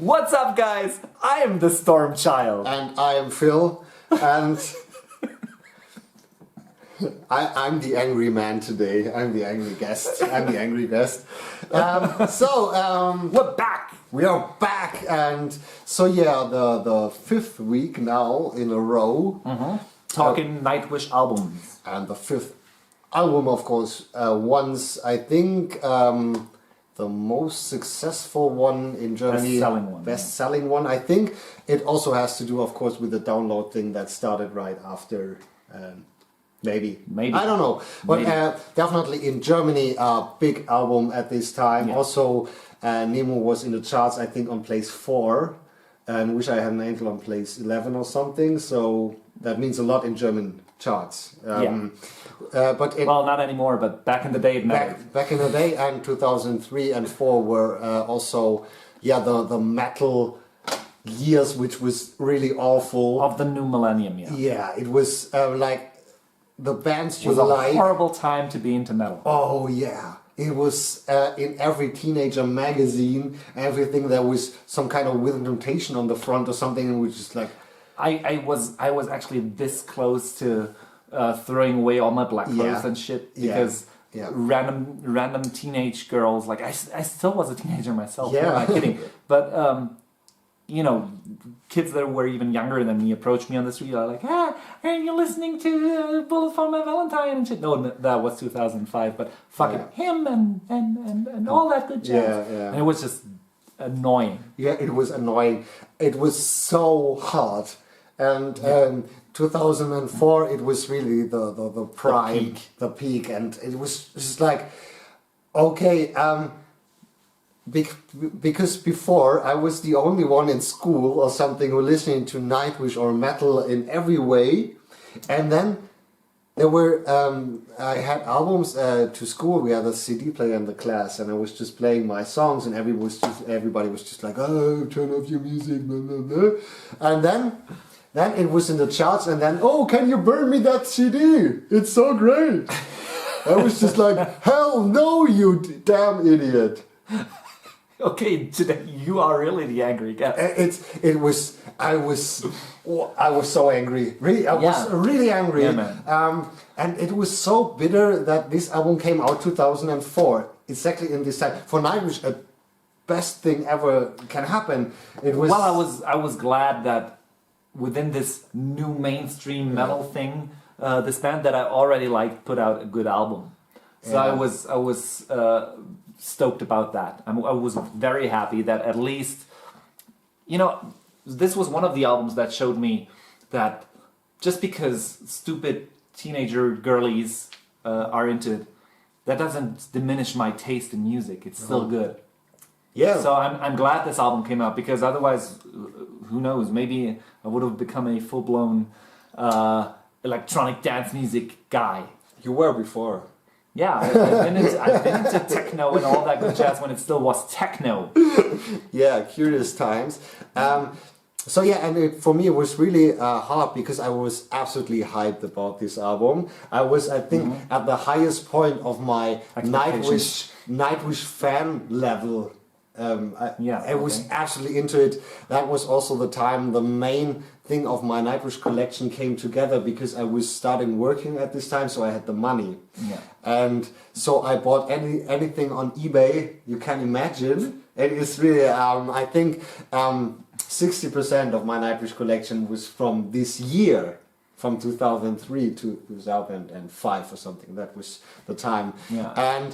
What's up, guys? I am the Stormchild. And I am Phil, and I'm the angry man today. I'm the angry guest. We're back! We are back, and so yeah, the fifth week now in a row. Talking Nightwish albums. And the fifth album, of course, once I think the most successful one in Germany. Best-selling one. I think it also has to do, of course, with the download thing that started right after. Maybe. I don't know. But definitely in Germany, a big album at this time. Yeah. Also, Nemo was in the charts, I think, on place 4. And Wish I Had an Angel on place 11 or something. So that means a lot in German charts. Well, not anymore, but back in the day it mattered. Back in the day, and 2003 and 4 were also, the metal years, which was really awful. Of the new millennium, Yeah, it was like the bands you like. It was like. a horrible time to be into metal. Oh, yeah. It was in every teenager magazine, everything there was some kind of with notation on the front or something, and we just like... I was actually this close to throwing away all my black clothes and shit because random teenage girls, like I still was a teenager myself. Yeah, I'm not kidding. But kids that were even younger than me approached me on the street. Are like, are you listening to Bullet for My Valentine and shit? No, that was 2005. But fucking him and all that good jazz. Yeah. And it was just annoying. Yeah, it was annoying. It was so hard. And 2004, it was really the prime, the peak, and it was just like, okay, because before I was the only one in school or something who listening to Nightwish or metal in every way, and then there were I had albums to school. We had a CD player in the class, and I was just playing my songs, and everybody was just like, oh, turn off your music, blah, blah, blah. And then it was in the charts, and then, oh, can you burn me that CD? It's so great. I was just like, hell no, you damn idiot. Okay, today you are really the angry guy. I was so angry. Really, I was really angry. Yeah, man. And it was so bitter that this album came out 2004, exactly in this time. For Nightwish, a best thing ever can happen. It was. Well, I was glad that within this new mainstream metal thing, this band that I already liked put out a good album. So I was stoked about that. I was very happy that at least, this was one of the albums that showed me that just because stupid teenager girlies are into it, that doesn't diminish my taste in music. It's still good. Yeah. So I'm glad this album came out, because otherwise, who knows? Maybe I would have become a full-blown electronic dance music guy. You were before. Yeah, I've been into techno and all that good jazz when it still was techno. Yeah, curious times. For me it was really hard, because I was absolutely hyped about this album. I was, I think, at the highest point of my Nightwish fan level. I was absolutely into it. That was also the time the main thing of my Nightwish collection came together, because I was starting working at this time, so I had the money. Yeah. And so I bought anything on eBay you can imagine. It is really, I think 60% of my Nightwish collection was from this year, from 2003 to 2005 or something. That was the time. Yeah. And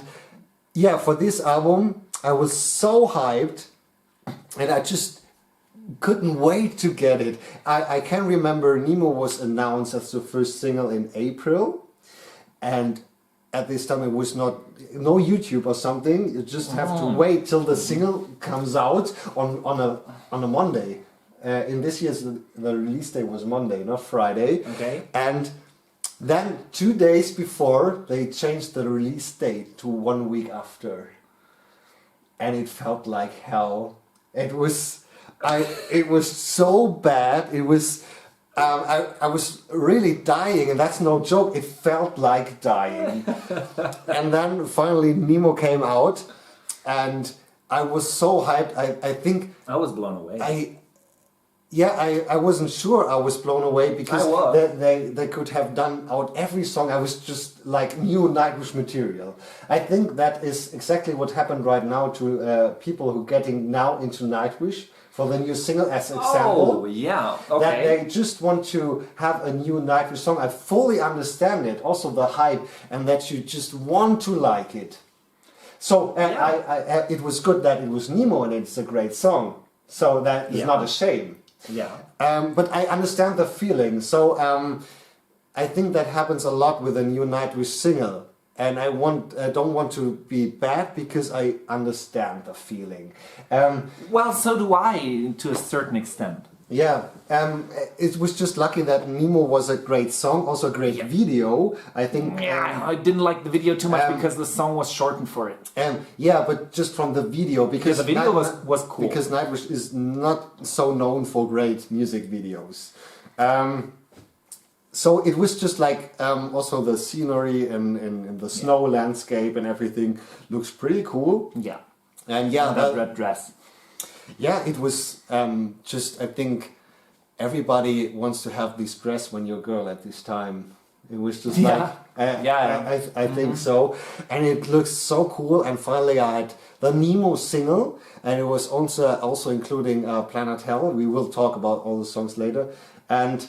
for this album, I was so hyped, and I just couldn't wait to get it. I can remember Nemo was announced as the first single in April, and at this time it was no YouTube or something. You just have to wait till the single comes out on a Monday. In this year's the release day was Monday, not Friday. Okay. And then 2 days before they changed the release date to 1 week after. And it felt like hell. It was so bad. It was I was really dying, and that's no joke. It felt like dying. And then finally Nemo came out, and I was so hyped. I think I was blown away. I wasn't sure. I was blown away because they could have done out every song. I was just like new Nightwish material. I think that is exactly what happened right now to people who getting now into Nightwish for the new single as example. Oh, yeah. Okay. That they just want to have a new Nightwish song. I fully understand it. Also the hype, and that you just want to like it. So it was good that it was Nemo and it's a great song. So that is not a shame. Yeah. But I understand the feeling. So I think that happens a lot with a new Nightwish single. And I don't want to be bad because I understand the feeling. Well, so do I to a certain extent. Yeah, it was just lucky that Nemo was a great song, also a great video. I think. Yeah, I didn't like the video too much because the song was shortened for it. Yeah, but just from the video, because the video was cool. Because Nightwish is not so known for great music videos. So it was just like also the scenery and the snow landscape and everything looks pretty cool. Yeah. And yeah, that red dress. Yeah, it was just, I think everybody wants to have this dress when you're a girl at this time. It was just I think so. And it looks so cool. And finally I had the Nemo single, and it was also including Planet Hell. We will talk about all the songs later. And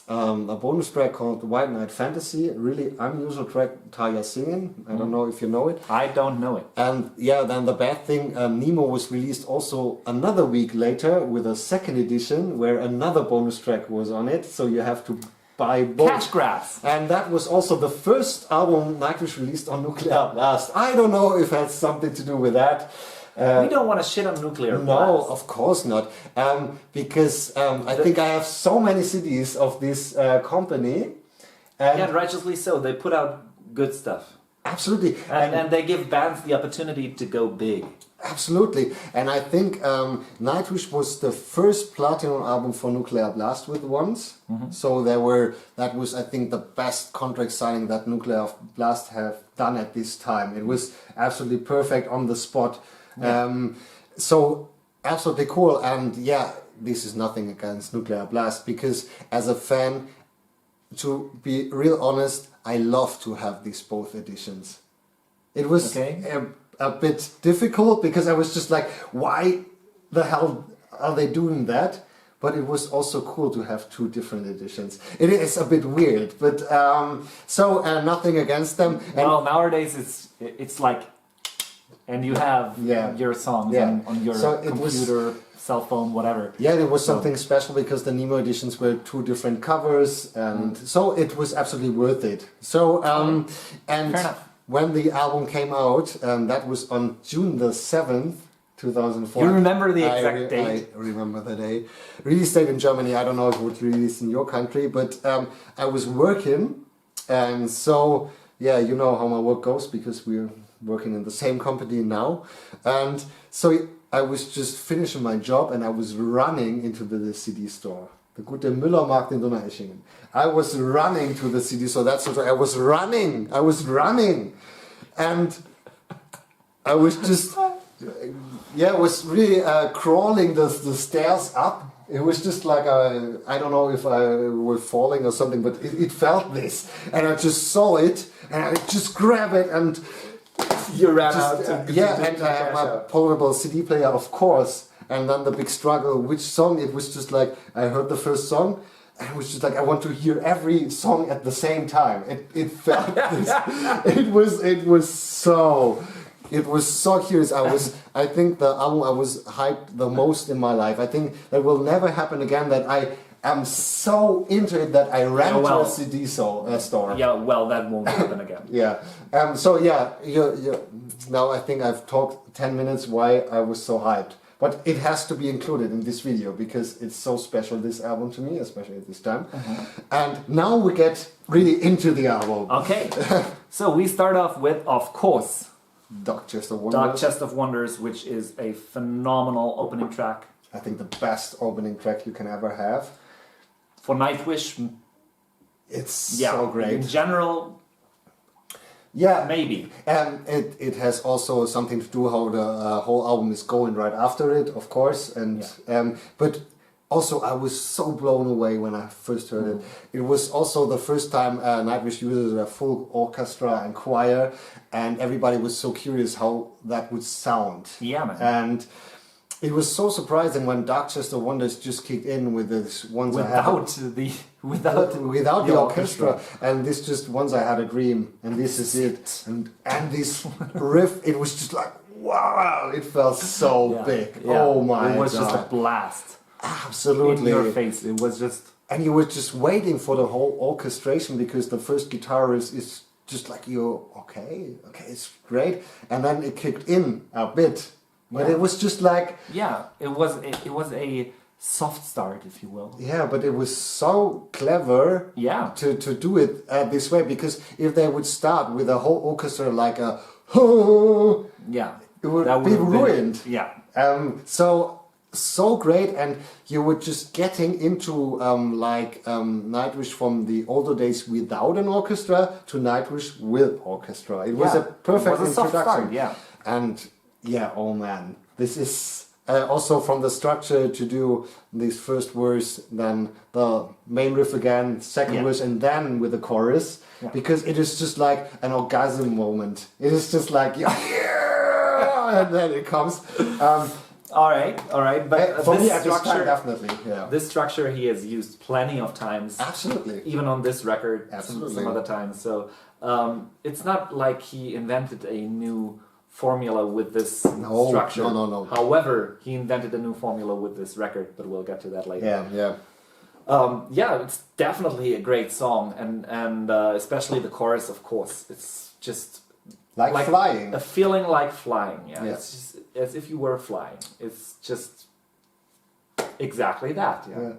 a bonus track called White Knight Fantasy, a really unusual track, Taya singing. I don't know if you know it. I don't know it. And yeah, then the bad thing, Nemo was released also another week later with a second edition where another bonus track was on it, so you have to buy both. Cash grabs! And that was also the first album Nightwish released on Nuclear Blast. I don't know if it has something to do with that. We don't want to shit on Nuclear Blast. No, of course not. Because I think I have so many CDs of this company. And righteously so. They put out good stuff. Absolutely. And they give bands the opportunity to go big. Absolutely. And I think Nightwish was the first platinum album for Nuclear Blast with Once. Mm-hmm. So that was, I think, the best contract signing that Nuclear Blast have done at this time. It was absolutely perfect on the spot. Yeah. So absolutely cool. And yeah, this is nothing against Nuclear Blast, because as a fan, to be real honest, I love to have these both editions. It was a bit difficult because I was just like, why the hell are they doing that? But it was also cool to have two different editions. It is a bit weird, but nothing against them. Well, nowadays it's like, and you have your songs on your computer, cell phone, whatever. Yeah, it was something special because the Nemo editions were two different covers, and so it was absolutely worth it. So and fair enough. When the album came out, that was on June the 7th, 2004. You remember the exact date? I remember the day. Release date in Germany. I don't know if it would release in your country, but I was working, and so yeah, you know how my work goes because we're working in the same company now, and so I was just finishing my job and I was running into the CD store, the Gute Müllermarkt in Donaueschingen. I was running to the CD store. That's what I was running, and I was just was really crawling the stairs up. It was just like I don't know if I were falling or something, but it felt this, and I just saw it and I just grabbed it and. You ran out. And I have a portable CD player, of course. And then the big struggle, which song? It was just like, I heard the first song, and it was just like, I want to hear every song at the same time. It felt this. It was so curious. I think the album I was hyped the most in my life. I think that will never happen again, that I'm so into it that I ran to a CD store. Yeah, well, that won't happen again. Yeah. Now I think I've talked 10 minutes why I was so hyped. But it has to be included in this video because it's so special, this album, to me, especially at this time. And now we get really into the album. Okay. So we start off with, of course, Dark Chest of Wonders. Dark Chest of Wonders, which is a phenomenal opening track. I think the best opening track you can ever have. For Nightwish, it's so great. In general, Yeah, maybe. It has also something to do how the whole album is going right after it, of course, and but also I was so blown away when I first heard it. It was also the first time Nightwish uses a full orchestra and choir, and everybody was so curious how that would sound. Yeah, man. And it was so surprising when Darkchester Wonders just kicked in with this Once without the orchestra, and this just Once I Had a Dream, and this is it, and this riff, it was just like wow, it felt so big. Yeah. Oh my god, it was just a blast. Absolutely, in your face. It was just, and you were just waiting for the whole orchestration because the first guitar is just like okay, it's great, and then it kicked in a bit. But it was just like... Yeah, it was a soft start, if you will. Yeah, but it was so clever to do it this way, because if they would start with a whole orchestra like a... it would be ruined. So great, and you were just getting into Nightwish from the older days without an orchestra to Nightwish with orchestra. It was a perfect introduction. Start, And... yeah, oh man. This is also from the structure to do this first verse, then the main riff again, second verse, and then with the chorus. Yeah. Because it is just like an orgasm moment. It is just like, and then it comes. All right. But for me, at this time, definitely. Yeah. This structure he has used plenty of times. Absolutely. Even on this record, absolutely. Some other times. So it's not like he invented a new formula with this structure. No. However, he invented a new formula with this record, but we'll get to that later. Yeah. It's definitely a great song, and especially the chorus, of course. It's just like flying. A feeling like flying. Yeah. It's just as if you were flying. It's just exactly that. Yeah.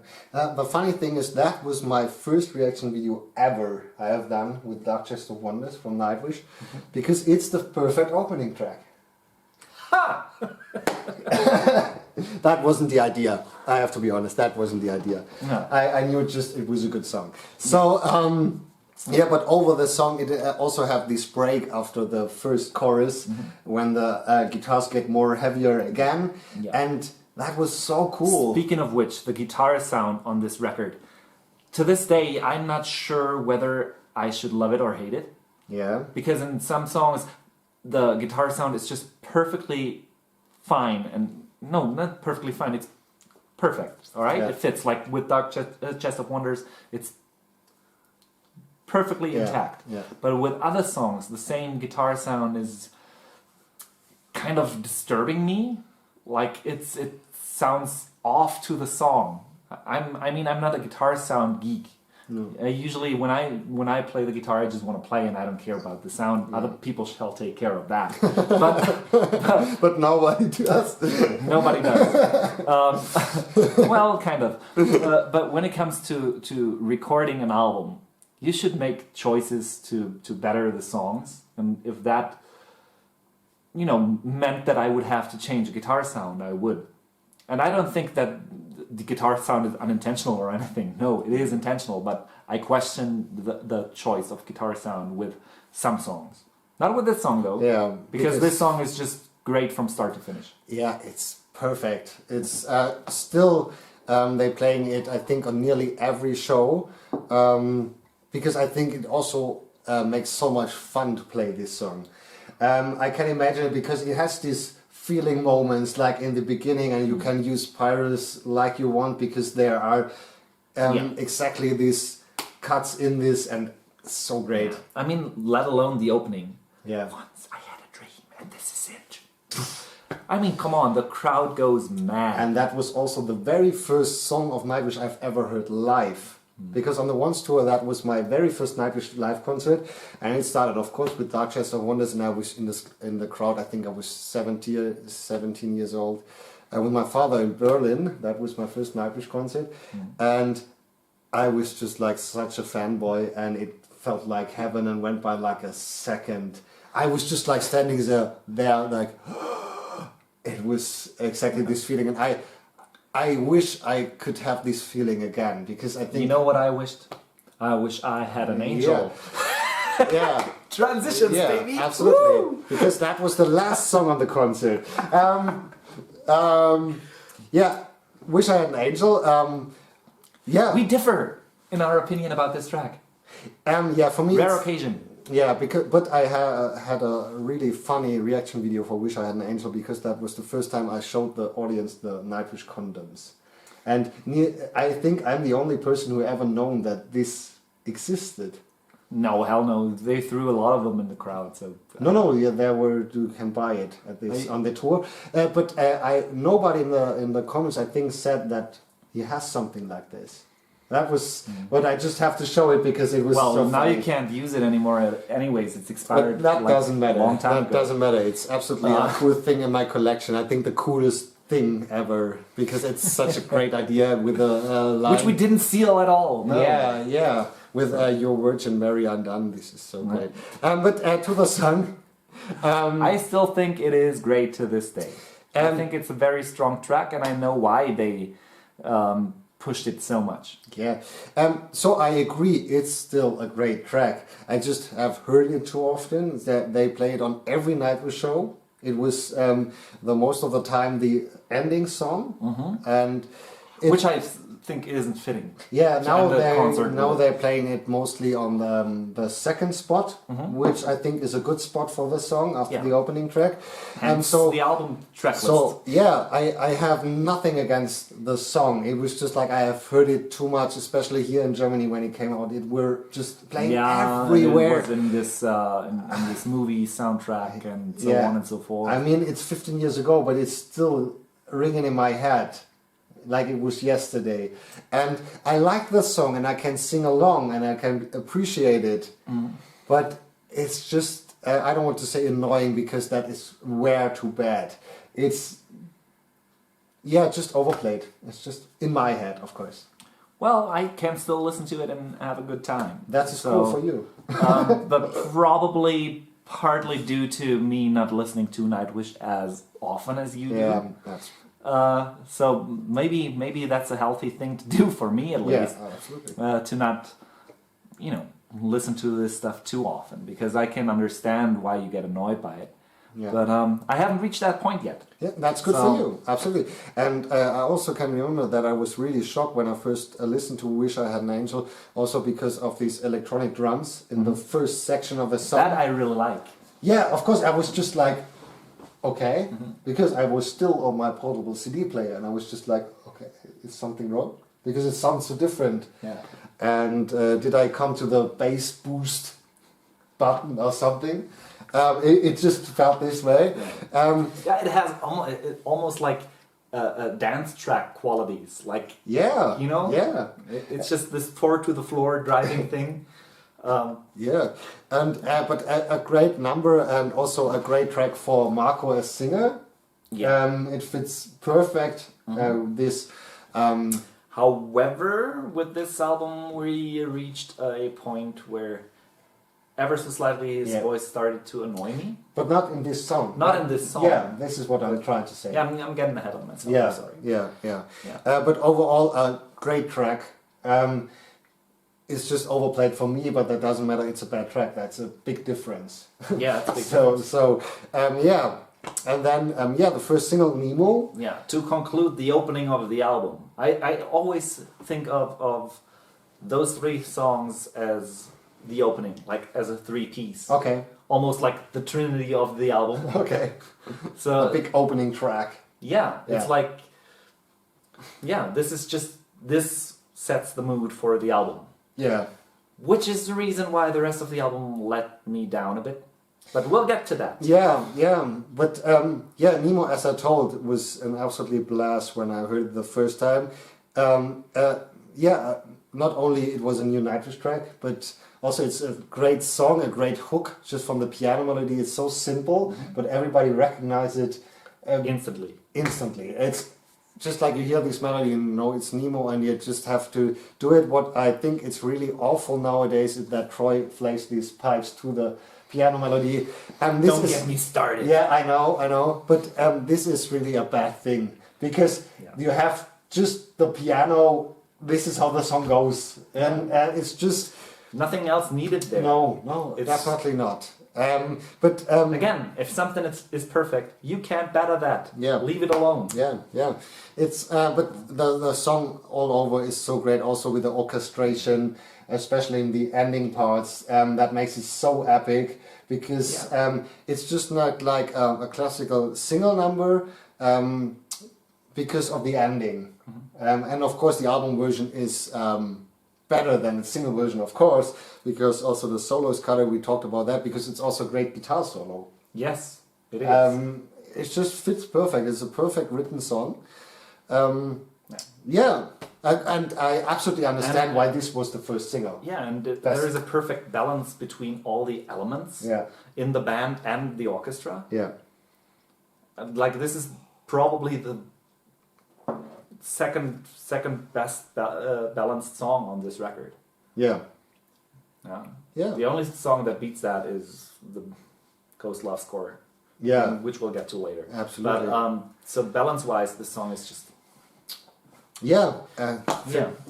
The funny thing is that was my first reaction video ever I have done with Darkchester Wonders from Nightwish, because it's the perfect opening track. Ha! That wasn't the idea. I have to be honest. That wasn't the idea. No. I knew it was a good song. So but over the song it also have this break after the first chorus when the guitars get more heavier again, and that was so cool. Speaking of which, the guitar sound on this record, to this day, I'm not sure whether I should love it or hate it. Yeah. Because in some songs, the guitar sound is just perfectly fine. And no, not perfectly fine. It's perfect. All right? Yeah. It fits. Like with Darkchester Wonders, it's perfectly intact. Yeah. But with other songs, the same guitar sound is kind of disturbing me. Like it sounds off to the song. I'm not a guitar sound geek. No. Usually when I play the guitar, I just want to play and I don't care about the sound. Other people shall take care of that. But nobody does. Nobody does. Well, kind of. But when it comes to recording an album, you should make choices to better the songs. And if that meant that I would have to change a guitar sound, I would. And I don't think that the guitar sound is unintentional or anything. No, it is intentional, but I question the choice of guitar sound with some songs. Not with this song, though. Yeah. Because this song is just great from start to finish. Yeah, it's perfect. It's still, they're playing it, I think, on nearly every show. Because I think it also makes so much fun to play this song. I can imagine it because it has these feeling moments like in the beginning, and you can use pyros like you want because there are exactly these cuts in this, and it's so great. I mean, let alone the opening. Yeah. Once I had a dream and this is it. I mean, come on, the crowd goes mad. And that was also the very first song of Nightwish I've ever heard live. Because on the Once tour, that was my very first Nightwish live concert, and it started, of course, with Darkchester Wonders, and I was in the crowd. I think I was 17 years old, with my father in Berlin. That was my first Nightwish concert, and I was just like such a fanboy, and it felt like heaven, and went by like a second. I was just like standing there like it was exactly this feeling, and I wish I could have this feeling again, because I think... You know what I wished? I wish I had an angel. Yeah. Transitions, Yeah, baby. absolutely. Woo! Because that was the last song on the concert. Yeah, Wish I Had an Angel. Yeah. We differ in our opinion about this track. Yeah, for me, Rare occasion. yeah, but I had a really funny reaction video for Wish I Had an Angel because that was the first time I showed the audience the Nightwish condoms. And I think I'm the only person who ever known that this existed. No, hell no. They threw a lot of them in the crowd. So No, yeah, there were you can buy it at this on the tour. But nobody in the comments I think said that he has something like this. That was, but I just have to show it because it was. Well, so now funny. you can't use it anymore. Anyways, it's expired. But that like, doesn't matter. A long time that ago. doesn't matter. It's absolutely a cool thing in my collection. I think the coolest thing ever because it's such a great idea with a line. Which we didn't seal at all. No. Yeah. With Your Virgin Mary Undone. This is so great. But to the song. I still think it is great to this day. I think it's a very strong track, and I know why they pushed it so much. Yeah, so I agree. It's still a great track. I just have heard it too often. That they play it on every Nightwish show. It was the most of the time the ending song, and Which I think isn't fitting. Yeah, end the concert with they're playing it mostly on the second spot, which I think is a good spot for the song after the opening track. And so the album track list. So yeah, I have nothing against the song. It was just like I have heard it too much, especially here in Germany when it came out. It were just playing everywhere. It was in this movie soundtrack and so on and so forth. I mean, it's 15 years ago, but it's still ringing in my head like it was yesterday. And I like the song and I can sing along and I can appreciate it. But it's just, I don't want to say annoying because that is way too bad. It's, just overplayed. It's just in my head, of course. Well, I can still listen to it and have a good time. That's cool for you. But probably partly due to me not listening to Nightwish as often as you do. Yeah, that's... So maybe that's a healthy thing to do for me at least. Yeah, absolutely. To not, listen to this stuff too often because I can understand why you get annoyed by it. Yeah. But I haven't reached that point yet. Yeah, that's good for you. Absolutely. And I also can remember that I was really shocked when I first listened to Wish I Had an Angel, also because of these electronic drums in the first section of the song. That I really like. Yeah, of course, I was just like, okay, because I was still on my portable CD player and I was just like, okay, is something wrong? Because it sounds so different. Yeah. And did I come to the bass boost button or something? It just felt this way. Yeah, it has almost like dance track qualities. Like, Yeah. Yeah. It's just this four to the floor driving thing. Yeah, and but a great number and also a great track for Marco as singer. Yeah. It fits perfect. This. However, with this album, we reached a point where ever so slightly his voice started to annoy me. But not in this song. Not in this song. Yeah, this is what I'm trying to say. Yeah, I'm getting ahead of myself. Yeah, I'm sorry. yeah. But overall, a great track. It's just overplayed for me, but that doesn't matter. It's a bad track. That's a big difference. Yeah, it's a big So and then the first single, Nemo. Yeah, to conclude the opening of the album, I always think of those three songs as the opening, like as a three-piece. Okay. Almost like the trinity of the album. Okay. So A big opening track. yeah, it's like, this sets the mood for the album. Yeah. Which is the reason why the rest of the album let me down a bit. But we'll get to that. Yeah. But Nemo, as I told, was an absolutely blast when I heard it the first time. Not only it was a new Nightwish track, but also it's a great song, a great hook, just from the piano melody. It's so simple, but everybody recognizes it Instantly. It's just like you hear this melody, you know it's Nemo, and you just have to do it. What I think it's really awful nowadays is that Troy plays these pipes to the piano melody, and this Don't get me started. Yeah, I know, but this is really a bad thing because you have just the piano. This is how the song goes, and it's just Nothing else needed there. No, definitely not. But again, if something is perfect, you can't better that. Yeah. Leave it alone. Yeah. It's but the song all over is so great. Also with the orchestration, especially in the ending parts, that makes it so epic because it's just not like a classical single number because of the ending, and of course the album version is. Better than the single version, of course, because also the solo is cut. We talked about that because it's also a great guitar solo. Yes, it is. It just fits perfect. It's a perfect written song. And I absolutely understand why this was the first single. Yeah, and there is a perfect balance between all the elements in the band and the orchestra. Yeah. Like this is probably the second best balanced song on this record. Yeah. Yeah. The only song that beats that is the Ghost Love Score. Yeah. Which we'll get to later. Absolutely. But so balance-wise, this song is just.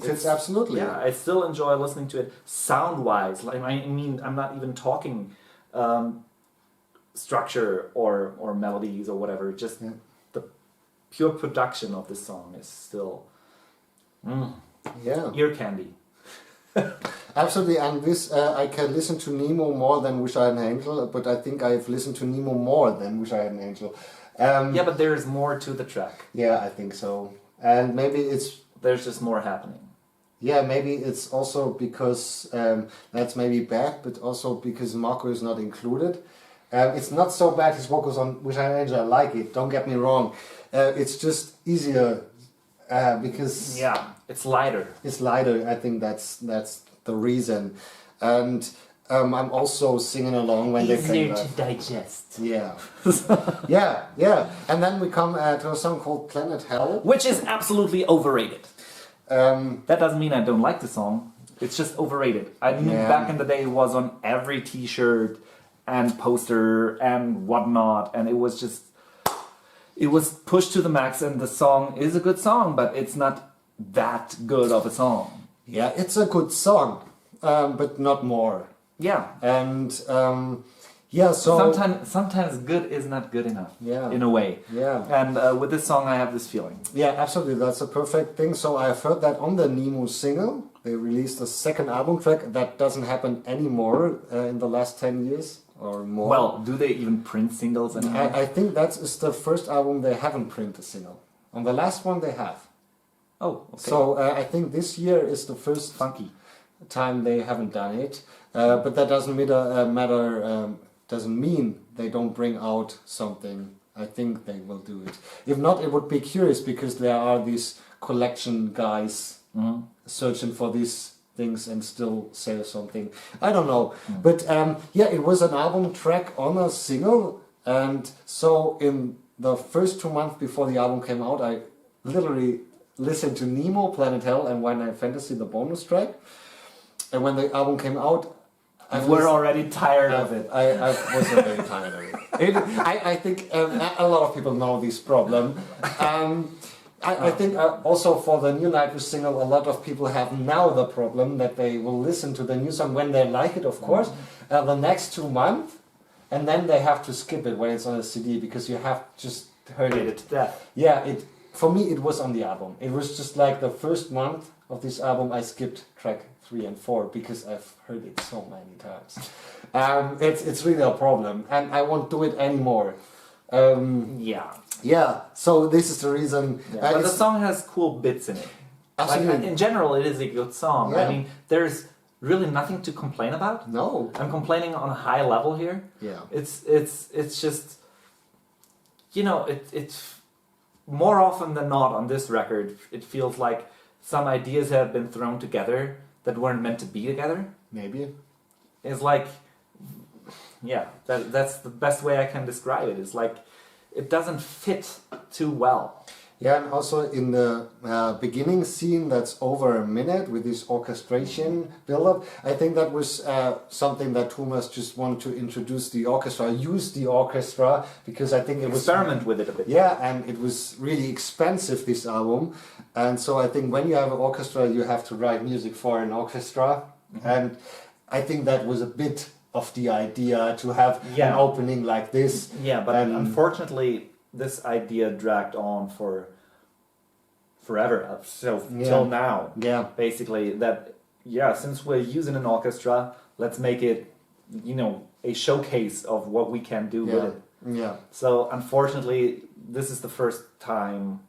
Fits absolutely. Yeah, I still enjoy listening to it. Sound-wise, like I mean, I'm not even talking structure or melodies or whatever. Just the pure production of this song is still ear candy. Absolutely, and this I can listen to Nemo more than Wish I Had an Angel, but I think I've listened to Nemo more than Wish I Had an Angel. But there is more to the track. Yeah, I think so. And maybe there's just more happening. Yeah, maybe it's also because that's maybe bad, but also because Marco is not included. It's not so bad his vocals on Wish I Had an Angel, I like it, don't get me wrong. It's just easier because... Yeah, it's lighter. It's lighter, I think that's the reason. And I'm also singing along when they play that. Easier to digest. Yeah. And then we come to a song called Planet Hell. Which is absolutely overrated. That doesn't mean I don't like the song. It's just overrated. I mean, back in the day it was on every t-shirt and poster and whatnot. And it was pushed to the max, and the song is a good song, but it's not that good of a song. Yeah, it's a good song, but not more. Yeah. And so sometimes good is not good enough. Yeah. In a way. Yeah. And with this song I have this feeling. Yeah, absolutely. That's a perfect thing. So I've heard that on the Nemo single. They released a second album track. That doesn't happen anymore in the last 10 years or more. Well, do they even print singles anymore? I think that is the first album they haven't printed a single. On the last one they have. Oh, okay. So I think this year is the first funky time they haven't done it. But that doesn't doesn't mean they don't bring out something. I think they will do it. If not, it would be curious because there are these collection guys searching for these things and still sell something. I don't know. But it was an album track on a single. And so in the first 2 months before the album came out, I literally listened to Nemo, Planet Hell, and One Night Fantasy, the bonus track. And when the album came out, we're already tired of it. I was already tired of it. I think a lot of people know this problem. I think also for the new Nightwish single, a lot of people have now the problem that they will listen to the new song when they like it, of course, the next 2 months, and then they have to skip it when it's on a CD because you have just heard it to death. Yeah, for me it was on the album. It was just like the first month of this album I skipped track 3 and 4 because I've heard it so many times. It's really a problem, and I won't do it anymore. Yeah. So this is the reason. Yeah. But the song has cool bits in it. Absolutely. Like, in general, it is a good song. Yeah. I mean, there's really nothing to complain about. No. I'm complaining on a high level here. Yeah. It's just, it's more often than not on this record, it feels like some ideas have been thrown together that weren't meant to be together. Maybe. It's like, that's the best way I can describe it. It's like, it doesn't fit too well. Yeah, and also in the beginning scene that's over a minute with this orchestration build-up, I think that was something that Thomas just wanted to introduce the orchestra, use the orchestra, because I think it was... Experiment with it a bit. Yeah, and it was really expensive, this album. And so I think when you have an orchestra, you have to write music for an orchestra. Mm-hmm. And I think that was a bit of the idea to have an opening like this. Yeah, but unfortunately, this idea dragged on for forever. So till now, basically that. Yeah, since we're using an orchestra, let's make it, a showcase of what we can do with it. Yeah. So unfortunately, this is the first time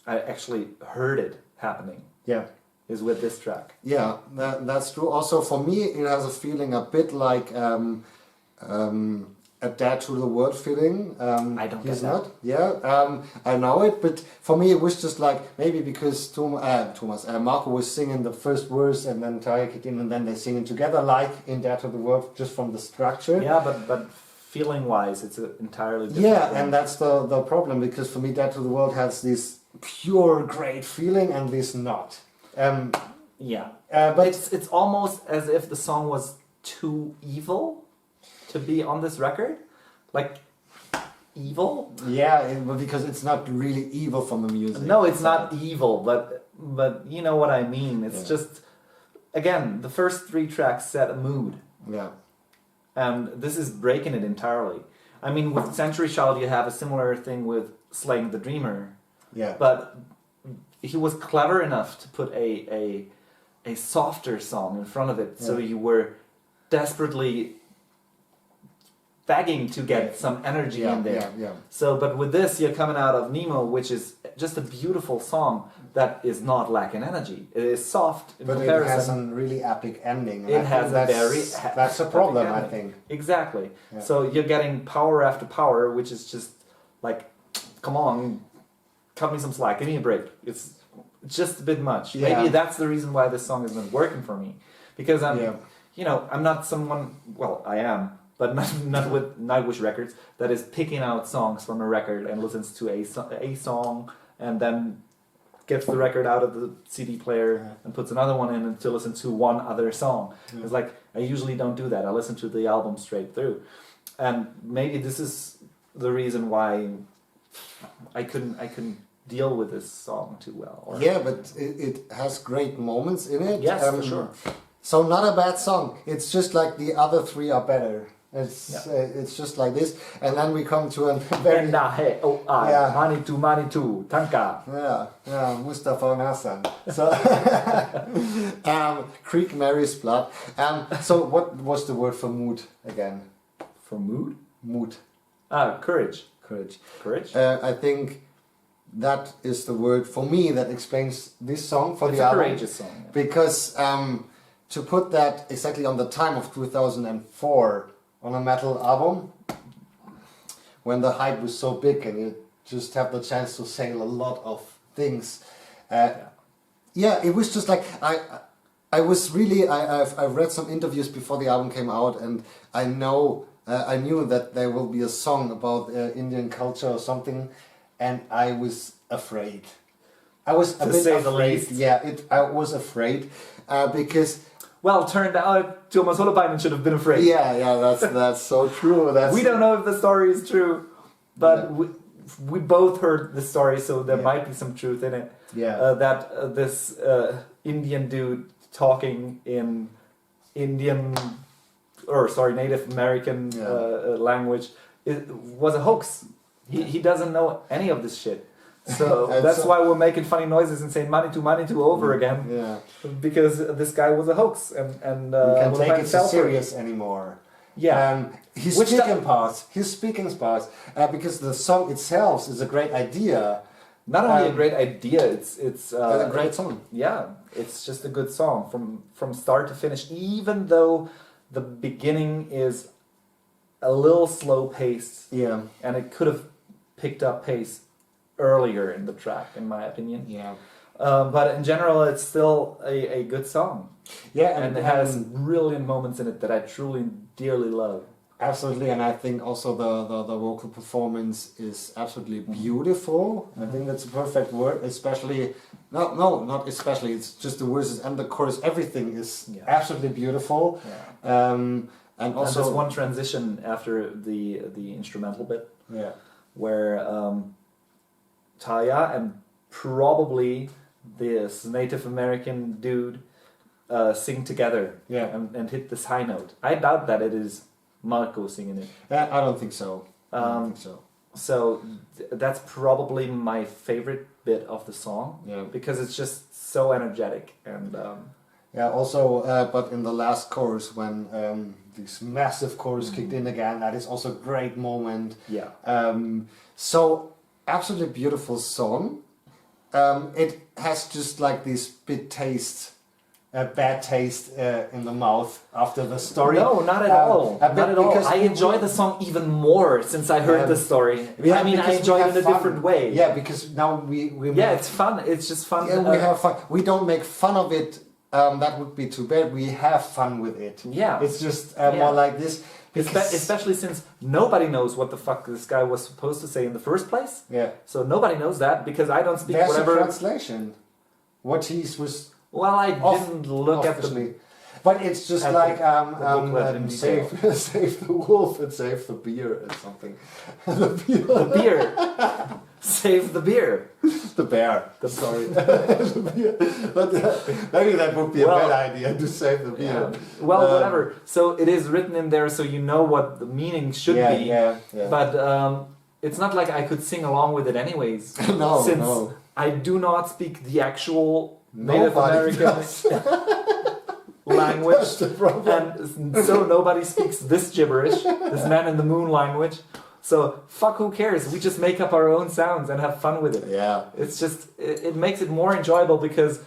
I actually heard it happening. Yeah. Is with this track. Yeah, that's true. Also, for me, it has a feeling a bit like a Dead to the World feeling. I don't get that. Yeah, I know it, but for me, it was just like maybe because Marco was singing the first verse and then Tarja kicked in and then they singing together, like in Dead to the World, just from the structure. Yeah, but feeling-wise, it's entirely different. Yeah, and that's the problem, because for me, Dead to the World has this pure great feeling and this not. But it's almost as if the song was too evil to be on this record, like evil. Yeah, because it's not really evil from the music. No, it's not evil, but you know what I mean. It's just, again, the first 3 tracks set a mood. Yeah. And this is breaking it entirely. I mean, with Century Child, you have a similar thing with Slaying the Dreamer. Yeah. But he was clever enough to put a softer song in front of it, so you were desperately begging to get some energy in there. Yeah. So, but with this, you're coming out of Nemo, which is just a beautiful song that is not lacking energy. It is soft in comparison. But it has a really epic ending. It has a very that's a problem, I think. Exactly. Yeah. So you're getting power after power, which is just like, come on, cut me some slack, give me a break. It's just a bit much. Yeah. Maybe that's the reason why this song isn't working for me, because I'm not someone. Well, I am, but not with Nightwish records, that is picking out songs from a record and listens to a song and then gets the record out of the CD player and puts another one in to listen to one other song. Yeah. It's like, I usually don't do that. I listen to the album straight through. And maybe this is the reason why I couldn't deal with this song too well. Yeah, but it has great moments in it. Yes, for sure. So not a bad song. It's just like the other 3 are better. It's just like this, and then we come to a very Manitou, Tanka. Yeah, Mustafa Nassan. So Creek Mary's Blood. So what was the word for mood again? For mood? Mood. Courage. Courage. I think that is the word for me that explains this song for the album. It's a courageous song. Yeah. Because to put that exactly on the time of 2004 on a metal album, when the hype was so big and you just have the chance to say a lot of things. It was just like I've read some interviews before the album came out, and I knew that there will be a song about Indian culture or something, and I was afraid. I was a bit afraid. Yeah, I was afraid because. Well, turned out Tuomas Holopainen should have been afraid. Yeah, that's so true. We don't know if the story is true, but we both heard the story, so there might be some truth in it. Yeah. That this Indian dude talking in Native American language was a hoax. He doesn't know any of this shit. So that's why we're making funny noises and saying Manitou over again. Yeah. Because this guy was a hoax, and we can't take it so serious anymore. Yeah. His speaking parts, because the song itself is a great idea. Not only a great idea, it's a great song. Yeah, it's just a good song from start to finish. Even though the beginning is a little slow paced. Yeah. And it could have picked up pace earlier in the track, in my opinion. Yeah. But in general, it's still a good song. Yeah, and it has brilliant moments in it that I truly, dearly love. Absolutely, and I think also the vocal performance is absolutely beautiful. I think that's a perfect word, especially... not especially, it's just the verses and the chorus. Everything is absolutely beautiful. Yeah. And also... there's one transition after the instrumental bit. Yeah. Where Tarja and probably this Native American dude sing together and hit this high note. I doubt that it is Marco singing it. I don't think so. I don't think so. So that's probably my favorite bit of the song because it's just so energetic and also but in the last chorus when this massive chorus kicked in again, that is also a great moment. So absolutely beautiful song. It has just like this bad taste in the mouth after the story. No, not at all. Not at all. I enjoy the song even more since I heard the story. I mean, I enjoy it in a different way. Yeah, because now we it's fun. It's just fun. Yeah, we have fun. We don't make fun of it. That would be too bad. We have fun with it. Yeah. It's just more like this. Especially since nobody knows what the fuck this guy was supposed to say in the first place. Yeah. So nobody knows that because I don't speak There's whatever. a translation. What he was. Well, I didn't look at the. But it's just like save the wolf and save the beer or something. The beer. Save the beer. The bear. Sorry. The beer. But maybe that would be a bad idea to save the beer. Well, whatever. So it is written in there, so you know what the meaning should be. Yeah. But it's not like I could sing along with it anyways. Since I do not speak the actual Native American language, and so nobody speaks this gibberish, this man in the moon language. So fuck, who cares? We just make up our own sounds and have fun with it. Yeah, it's just it makes it more enjoyable because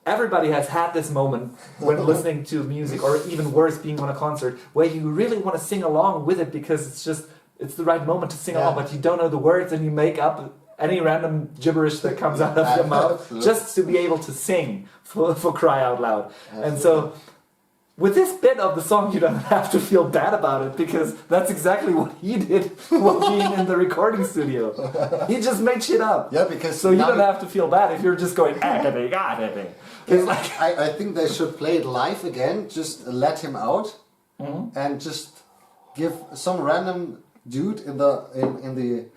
everybody has had this moment when listening to music, or even worse, being on a concert, where you really want to sing along with it because it's the right moment to sing along, but you don't know the words and you make up any random gibberish that comes out of your mouth just to be able to sing for cry out loud. Absolutely. And so with this bit of the song you don't have to feel bad about it because that's exactly what he did while being in the recording studio. He just made shit up. Yeah, because so you don't have to feel bad if you're just going I think they should play it live again, just let him out and just give some random dude in the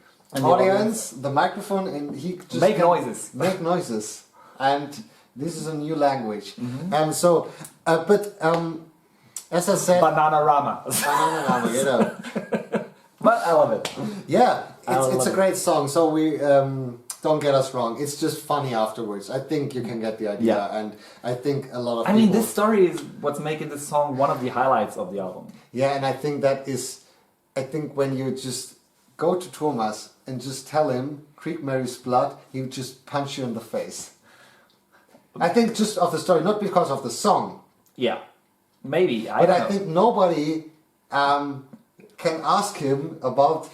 audience the microphone and he just make noises. And this is a new language. And so but as I said, Bananarama, but I love it. Yeah, it's a great song. So we don't get us wrong, it's just funny afterwards. I think you can get the idea, and I think a lot of people... I mean, this story is what's making this song one of the highlights of the album. Yeah, and I think when you just go to Thomas and just tell him Creek Mary's blood, he would just punch you in the face. I think just of the story, not because of the song. Yeah, maybe. I think nobody can ask him about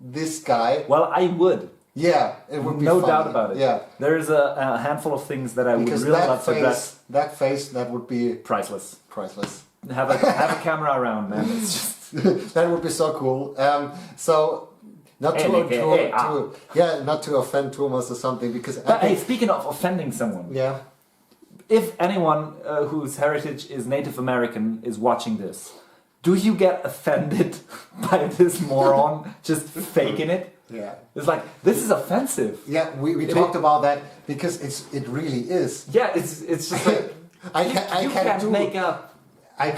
this guy. Well, I would. Yeah, it would be no funny. doubt about it. Yeah, there's a handful of things that I would really love to address. That face, that would be priceless. Have a camera around, man. It's just that would be so cool. So not to offend Thomas or something, because. Hey, speaking of offending someone. Yeah. If anyone whose heritage is Native American is watching this, do you get offended by this moron just faking it? Yeah. It's like, this is offensive. Yeah, we talked about that because it really is. Yeah, it's just like I can't make up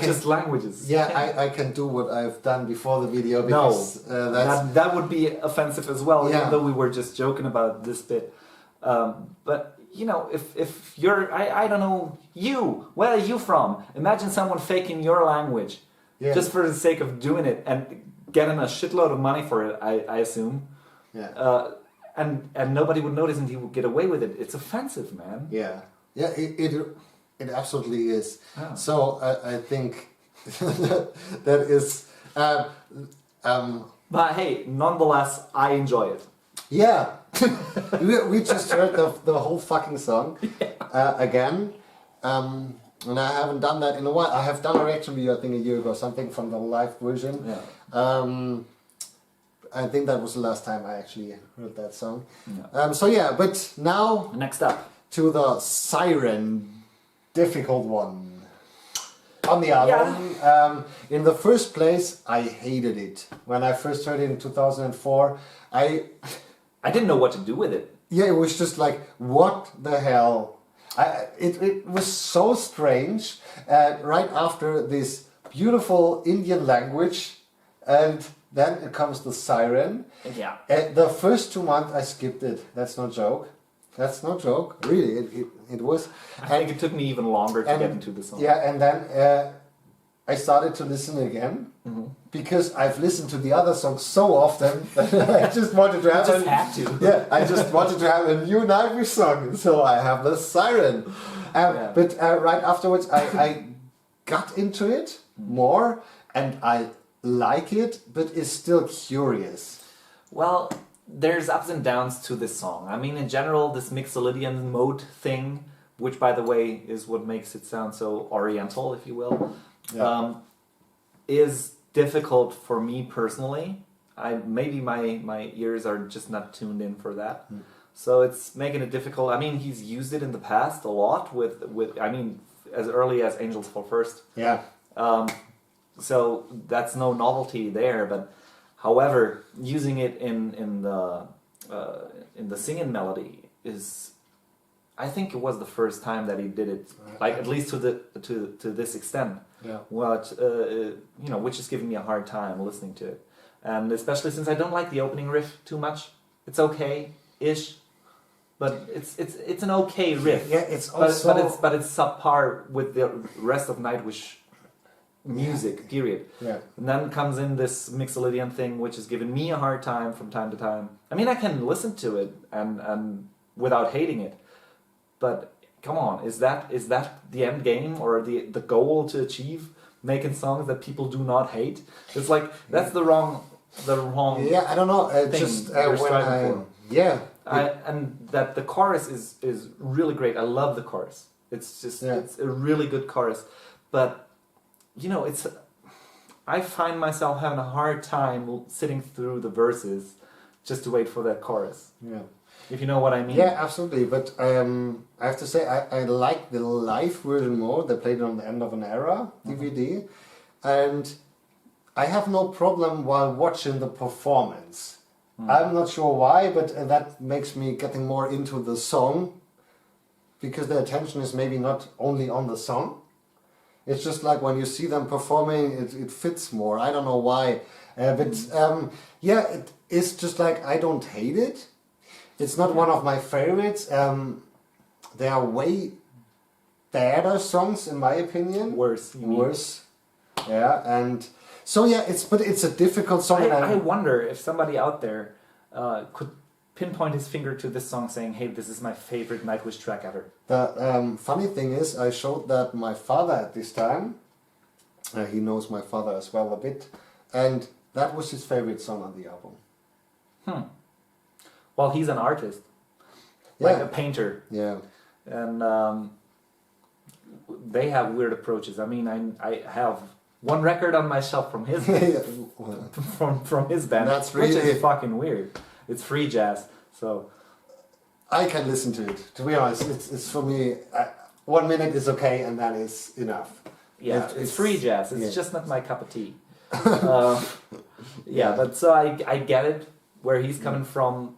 just languages. Yeah, I can do what I've done before the video because that would be offensive as well, even though we were just joking about this bit. But you know, if you're I don't know, where are you from? Imagine someone faking your language just for the sake of doing it and getting a shitload of money for it, I assume. Yeah. And nobody would notice and he would get away with it. It's offensive, man. Yeah. Yeah, it absolutely is. Oh. So I think that is but hey, nonetheless, I enjoy it. Yeah. we just heard the whole fucking song again. And I haven't done that in a while. I have done a reaction video, I think a year ago, something from the live version. Yeah. I think that was the last time I actually heard that song. Yeah. But now... Next up. To the Siren, difficult one. On the album. Yeah. In the first place, I hated it. When I first heard it in 2004, I didn't know what to do with it. Yeah, it was just like, what the hell? It was so strange. Right after this beautiful Indian language, and then it comes the Siren. Yeah. The first 2 months I skipped it. That's no joke. That's no joke. Really, it was. I think it took me even longer to get into the song. Yeah, and then I started to listen again. Because I've listened to the other songs so often that I just wanted to have I just wanted to have a new Nightwish song, so I have the Siren. But right afterwards, I got into it more, and I like it, but it's still curious. Well, there's ups and downs to this song. I mean, in general, this Mixolydian mode thing, which, by the way, is what makes it sound so oriental, if you will, is difficult for me personally. Maybe my ears are just not tuned in for that. So it's making it difficult. I mean, he's used it in the past a lot with I mean, as early as Angels Fall First. Yeah. So that's no novelty there, but however, using it in the singing melody is, I think it was the first time that he did it, like at least to this extent. Yeah. What which is giving me a hard time listening to it, and especially since I don't like the opening riff too much. It's okay-ish, but it's an okay riff. Yeah, it's also but it's subpar with the rest of Nightwish music. Period. Yeah. And then comes in this Mixolydian thing, which is giving me a hard time from time to time. I mean, I can listen to it and without hating it, but come on, is that the end game or the goal to achieve, making songs that people do not hate? It's like that's the wrong yeah, I don't know. thing Just you're when striving for. Yeah. And that the chorus is really great. I love the chorus. It's just it's a really good chorus, but I find myself having a hard time sitting through the verses just to wait for that chorus. Yeah. If you know what I mean. Yeah, absolutely. But I have to say, I like the live version more. They played it on the End of an Era DVD. And I have no problem while watching the performance. I'm not sure why, but that makes me getting more into the song. Because the attention is maybe not only on the song. It's just like when you see them performing, it fits more. I don't know why. It is just like, I don't hate it. It's not one of my favorites. There are way better songs, in my opinion. Worse. Yeah, and so it's a difficult song. I wonder if somebody out there could pinpoint his finger to this song, saying, "Hey, this is my favorite Nightwish track ever." The funny thing is, I showed that my father at this time. He knows my father as well a bit, and that was his favorite song on the album. Well, he's an artist, like a painter. Yeah. And they have weird approaches. I mean, I have one record on my shelf from his from his band, That's really, which is fucking weird. It's free jazz, so I can listen to it. To be honest, it's for me. 1 minute is okay, and that is enough. Yeah, it's free jazz. It's just not my cup of tea. But so I get it where he's coming from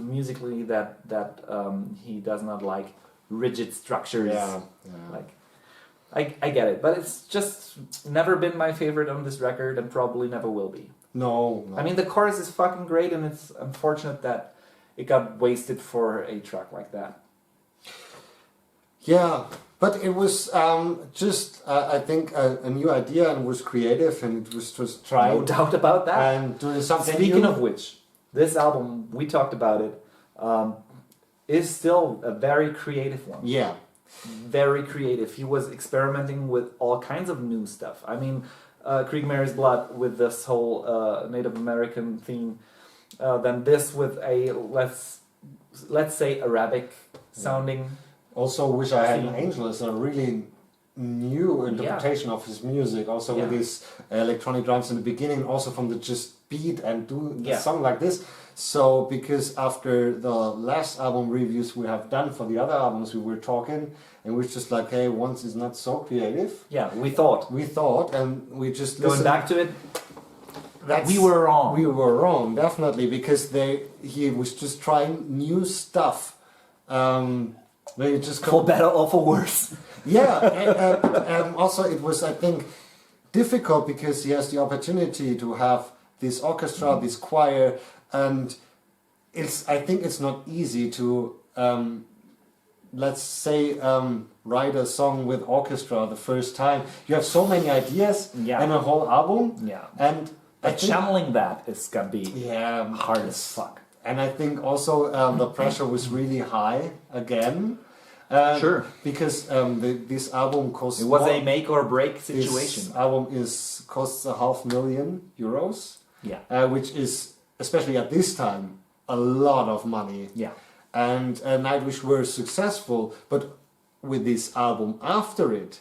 musically. That he does not like rigid structures. Like I get it, but it's just never been my favorite on this record, and probably never will be. No. I mean, the chorus is fucking great, and it's unfortunate that it got wasted for a track like that. Yeah, but it was I think a new idea, and was creative, and it was just trying. No doubt about that. And doing something Speaking new. of which, this album, we talked about it, is still a very creative one. Yeah. Very creative. He was experimenting with all kinds of new stuff. I mean, Krieg Mary's Blood with this whole Native American theme. Then this with a, let's say, Arabic sounding. Also, Wish I Had an Angel is a really new interpretation of his music. Also with these electronic drums in the beginning, also from the just beat and do the song like this. So, because after the last album reviews we have done for the other albums, we were talking, and we're just like, hey, once is not so creative. Yeah, we thought, and we just going back to it. We were wrong. We were wrong, definitely, because he was just trying new stuff. where you just For better or for worse. Yeah, and also it was, I think, difficult because he has the opportunity to have this orchestra, this choir, and I think it's not easy to, let's say, write a song with orchestra the first time. You have so many ideas and a whole album, and but channeling that is gonna be hard as fuck. And I think also the pressure was really high again. Sure. Because this album costs. It was a make or break situation. This album costs €500,000. Yeah. Which is, especially at this time, a lot of money. Yeah. And Nightwish were successful, but with this album after it,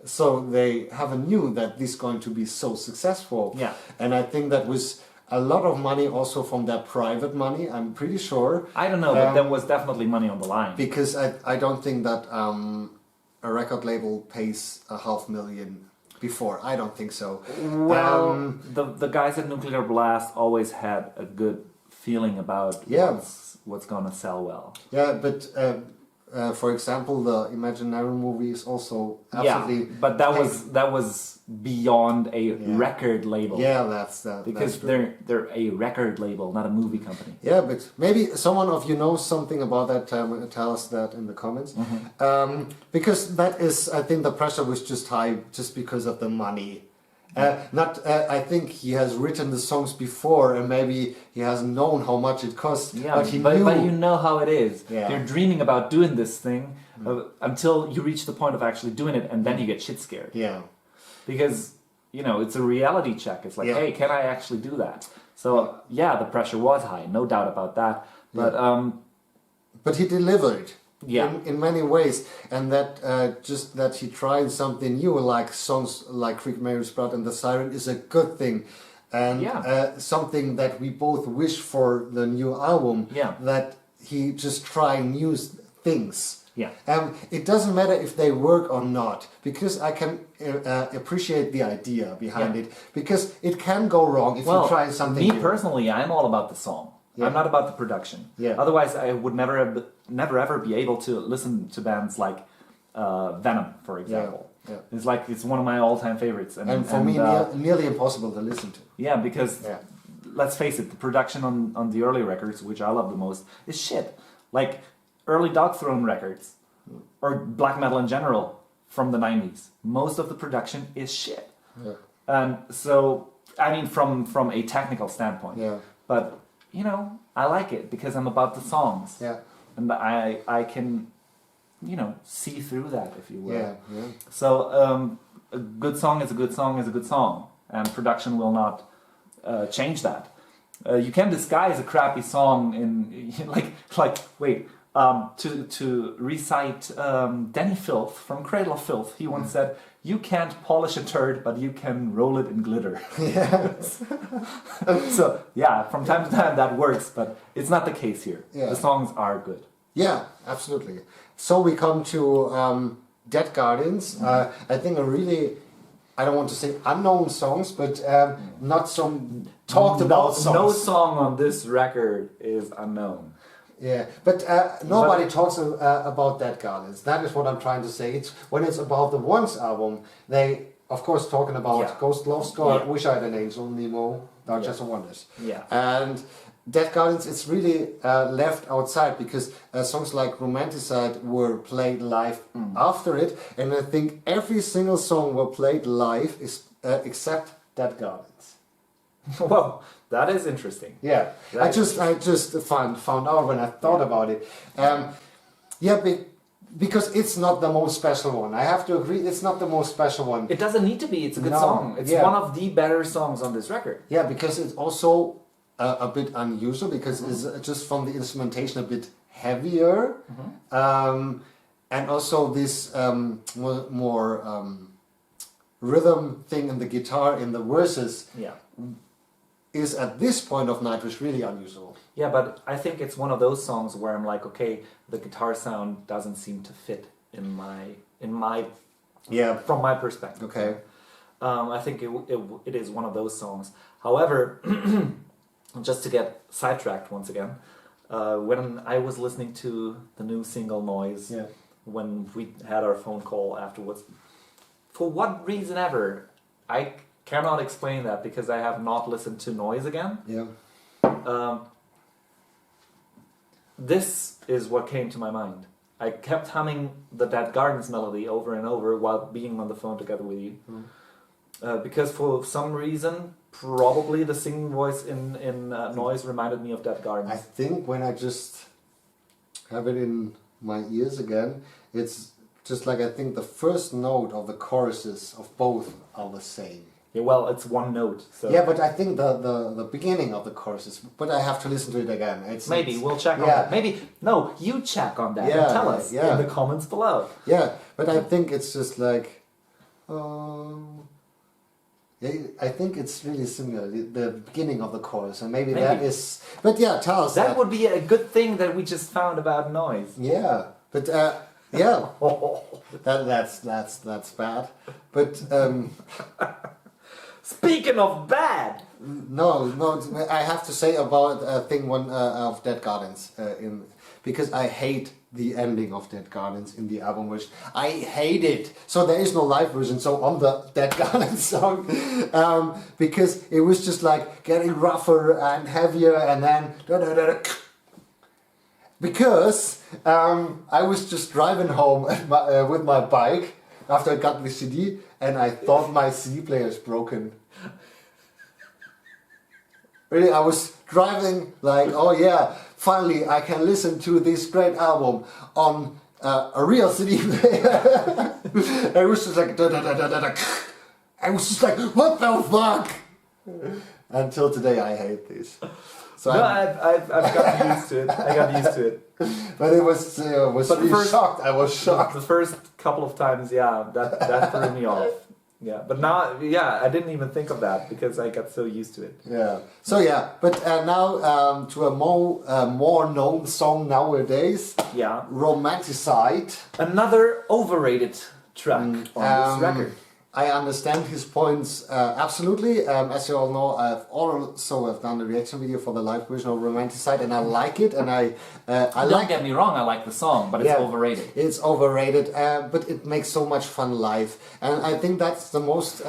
so they haven't knew that this is going to be so successful. Yeah. And I think that was a lot of money also from their private money, I'm pretty sure. I don't know, but there was definitely money on the line. Because I don't think that a record label pays $500,000 before. I don't think so. Well, the guys at Nuclear Blast always had a good feeling about what's gonna sell well. Yeah, but for example, the Imaginary movie is also absolutely. Yeah, but that was beyond a record label. Yeah, that's that. Because they're a record label, not a movie company. Yeah, but maybe someone of you knows something about that. Tell us that in the comments. Because that is, I think, the pressure was just high, just because of the money. I think he has written the songs before, and maybe he hasn't known how much it costs. Yeah, but he knew. But you know how it is. Yeah. You're dreaming about doing this thing until you reach the point of actually doing it, and then you get shit scared. Yeah. Because it's a reality check. It's like, hey, can I actually do that? So the pressure was high, no doubt about that. But he delivered. Yeah. In many ways, and that just that he tried something new, like songs like Creek Mary's Blood and the Siren, is a good thing, and something that we both wish for the new album. Yeah. That he just try new things. Yeah. It doesn't matter if they work or not, because I can appreciate the idea behind it, because it can go wrong if you try something me new. Personally, I'm all about the song. Yeah. I'm not about the production. Yeah. Otherwise, I would never ever be able to listen to bands like Venom, for example. Yeah. It's one of my all-time favorites. And for me, nearly impossible to listen to. Yeah, because let's face it, the production on the early records, which I love the most, is shit. Like early Dog Throne records, or black metal in general from the 90s. Most of the production is shit. Yeah. And so, I mean, from a technical standpoint. Yeah. But I like it because I'm about the songs. Yeah. And I can, see through that, if you will. Yeah. Yeah. So a good song is a good song is a good song, and production will not change that. You can disguise a crappy song in to recite Danny Filth from Cradle of Filth. He once said, "You can't polish a turd, but you can roll it in glitter." Yes. So from time to time that works, but it's not the case here. Yeah. The songs are good. Yeah, absolutely. So we come to Dead Guardians. I think I don't want to say unknown songs, but not some talked about songs. No song on this record is unknown. Yeah, but nobody talks about Dead Guardians. That is what I'm trying to say. When it's about the Once album, they, of course, talking about Ghost Love Scar, Wish I Had an Angel, Nemo, Darkest of Wonders. Yeah. And Dead Guardians, it's really left outside because songs like Romanticide were played live after it, and I think every single song were played live except Dead Guardians. Whoa, that is interesting. Yeah, I just found out when I thought about it. Because it's not the most special one. I have to agree, it's not the most special one. It doesn't need to be. It's a good song. It's one of the better songs on this record. Yeah, because it's also a bit unusual, because it's just from the instrumentation a bit heavier, and also this more rhythm thing in the guitar in the verses. Yeah. Is at this point of Nightwish really unusual. Yeah, but I think it's one of those songs where I'm like, okay, the guitar sound doesn't seem to fit in my from my perspective. Okay. I think it is one of those songs. However, just to get sidetracked once again, when I was listening to the new single Noise, Yeah. when we had our phone call afterwards, for what reason ever, I cannot explain that because I have not listened to Noise again. Yeah. This is what came to my mind. I kept humming the Dead Gardens melody over and over while being on the phone together with you. Because for some reason, probably the singing voice in Noise reminded me of Dead Gardens. I think when I just have it in my ears again, it's just like I think the first note of the choruses of both are the same. Yeah, well, it's one note. So Yeah, but I think the beginning of the choruses, but I have to listen to it again. maybe we'll check on that. Maybe no, you check on that and tell us in the comments below. Yeah, but I think it's just like, yeah, I think it's really similar. The beginning of the chorus, and maybe that is. But yeah, tell us. That would be a good thing that we just found about Noise. Yeah, but yeah, that's bad. But speaking of bad. no, I have to say about thing one of Dead Gardens because I hate the ending of Dead Gardens in the album, which I hate it. So there is no live version. So on the Dead Gardens song, because it was just like getting rougher and heavier, and then because I was just driving home with my bike after I got the CD, and I thought my CD player is broken. Really, I was driving like, oh yeah, finally I can listen to this great album on a real CD player. I was just like, I was just like, what the fuck? Until today, I hate this. So no, I've gotten used to it. I got used to it. But it was really shocked. I was shocked. The first couple of times, yeah, that threw me off. Yeah, but now, yeah, I didn't even think of that because I got so used to it. Yeah. So yeah, but now to a more known song nowadays. Yeah. Romanticide. Another overrated track on this record. I understand his points absolutely. As you all know, I've also done a reaction video for the live version of Romanticide, and I like it. And I don't get me wrong, I like the song, but it's overrated. It's overrated, but it makes so much fun live, and I think that's the most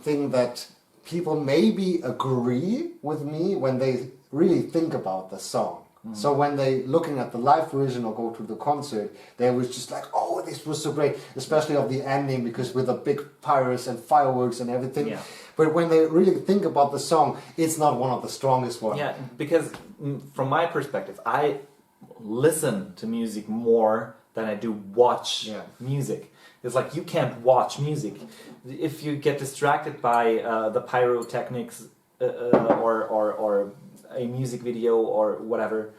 thing that people maybe agree with me when they really think about the song. So when they looking at the live version or go to the concert, they was just like, oh, this was so great, especially of the ending, because with the big pyros and fireworks and everything. Yeah. But when they really think about the song, it's not one of the strongest ones. Yeah, because from my perspective, I listen to music more than I do watch music. It's like you can't watch music. If you get distracted by the pyrotechnics or a music video or whatever,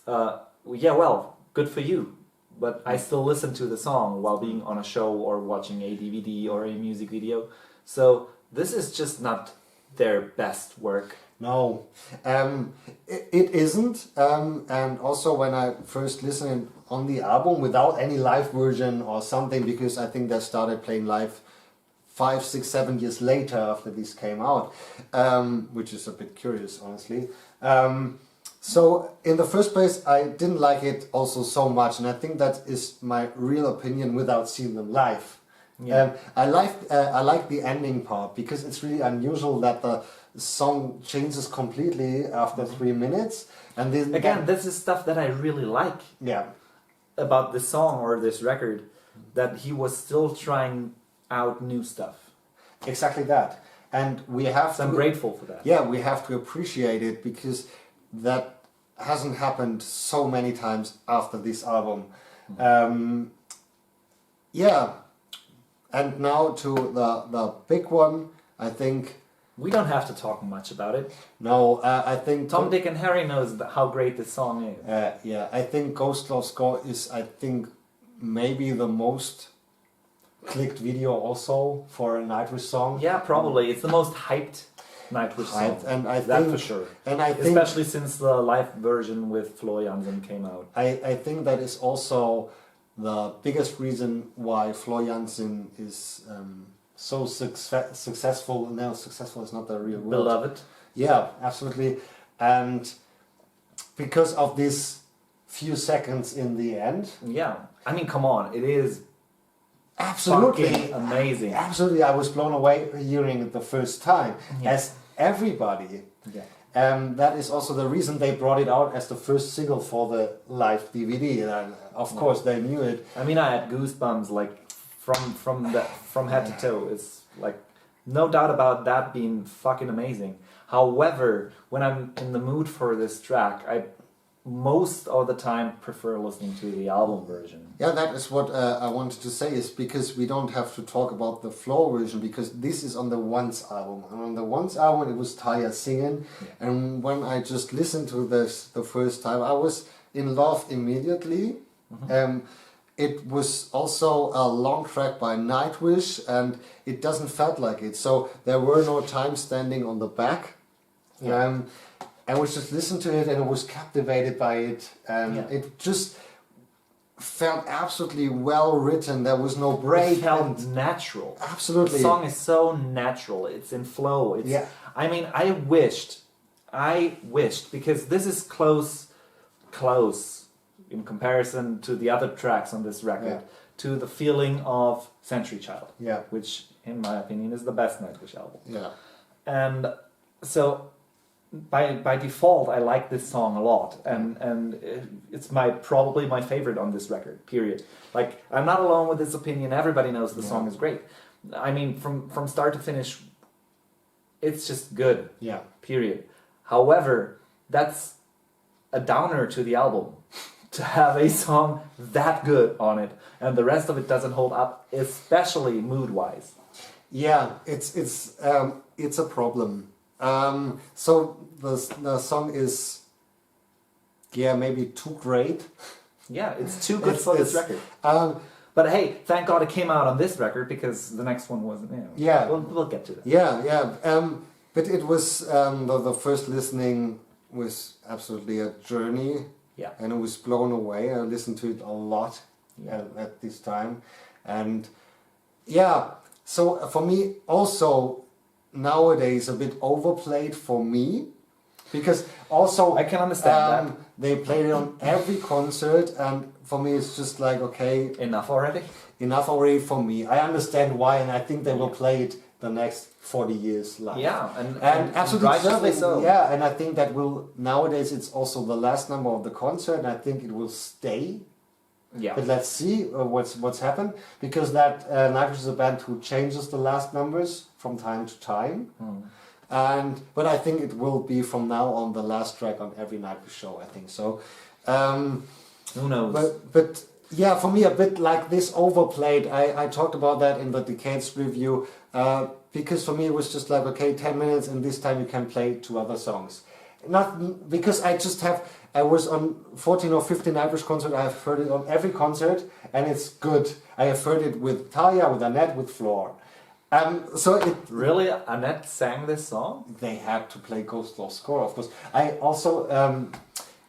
yeah, well, good for you. But I still listen to the song while being on a show or watching a DVD or a music video. So this is just not their best work. No, it isn't. And also when I first listened on the album without any live version or something, because I think they started playing live 5, 6, 7 years later after this came out, which is a bit curious, honestly. So in the first place, I didn't like it also so much, and I think that is my real opinion without seeing them live. Yeah. I like the ending part because it's really unusual that the song changes completely after 3 minutes, and then again, this is stuff that I really like. Yeah. About this song or this record, that he was still trying out new stuff. Exactly that, and we have. So I'm grateful for that. Yeah, we have to appreciate it because that hasn't happened so many times after this album. Yeah, and now to the big one. I think we don't have to talk much about it. No, I think Tom, Dick, and Harry knows how great this song is. Yeah, I think Ghost Love Score is, I think, maybe the most clicked video also for a Nightwish song. Yeah, probably. It's the most hyped Nightwish song. And I that think, for sure. And I think, especially since the live version with Flo Jansen came out. I think that is also the biggest reason why Flo Jansen is so successful. No, successful is not the real word. Beloved. Yeah, absolutely. And because of this few seconds in the end. Yeah, I mean, come on, it is Absolutely fucking amazing. Absolutely, I was blown away hearing it the first time, as everybody. Yeah. That is also the reason they brought it out as the first single for the live DVD. And of course, they knew it. I mean, I had goosebumps like from head to toe. It's like no doubt about that being fucking amazing. However, when I'm in the mood for this track, I most of the time prefer listening to the album version. Yeah, that is what I wanted to say, is because we don't have to talk about the floor version, because this is on the Once album. And on the Once album it was Taya singing, and when I just listened to this the first time, I was in love immediately. It was also a long track by Nightwish, and it doesn't felt like it. So there were no time standing on the back. I was just listening to it and I was captivated by it, and it just felt absolutely well written. There was no break. It felt natural. Absolutely. The song is so natural. It's in flow. It's, I mean, I wished, because this is close in comparison to the other tracks on this record, to the feeling of Century Child, which in my opinion is the best Nightwish album. Yeah. And so by default, I like this song a lot, and it's probably my favorite on this record. Period. Like, I'm not alone with this opinion. Everybody knows the song is great. I mean, from start to finish, it's just good. Yeah. Period. However, that's a downer to the album to have a song that good on it, and the rest of it doesn't hold up, especially mood-wise. Yeah, it's a problem. So the song is, maybe too great. Yeah, it's too good for this record. But hey, thank God it came out on this record, because the next one wasn't. We'll get to that. But it was the first listening was absolutely a journey. Yeah, and I was blown away. I listened to it a lot at this time, and so for me also, nowadays a bit overplayed for me, because also I can understand that. They played it on every concert, and for me it's just like, okay, enough already for me. I understand why, and I think they will play it the next 40 years live. Yeah, and absolutely righteously so. Yeah, and I think that will, nowadays it's also the last number of the concert, and I think it will stay. Yeah. But let's see what's happened, because that Nightwish is a band who changes the last numbers from time to time. But I think it will be from now on the last track on every Nightwish show, I think so. Who knows? But yeah, for me a bit like this overplayed. I talked about that in the Decades review, because for me it was just like, okay, 10 minutes and this time you can play 2 other songs. Not because I was on 14 or 15 Nightwish concert. I have heard it on every concert, and it's good. I have heard it with Talia, with Annette, with Floor. So it really, Annette sang this song? They had to play Ghost Lost Score, of course. I also,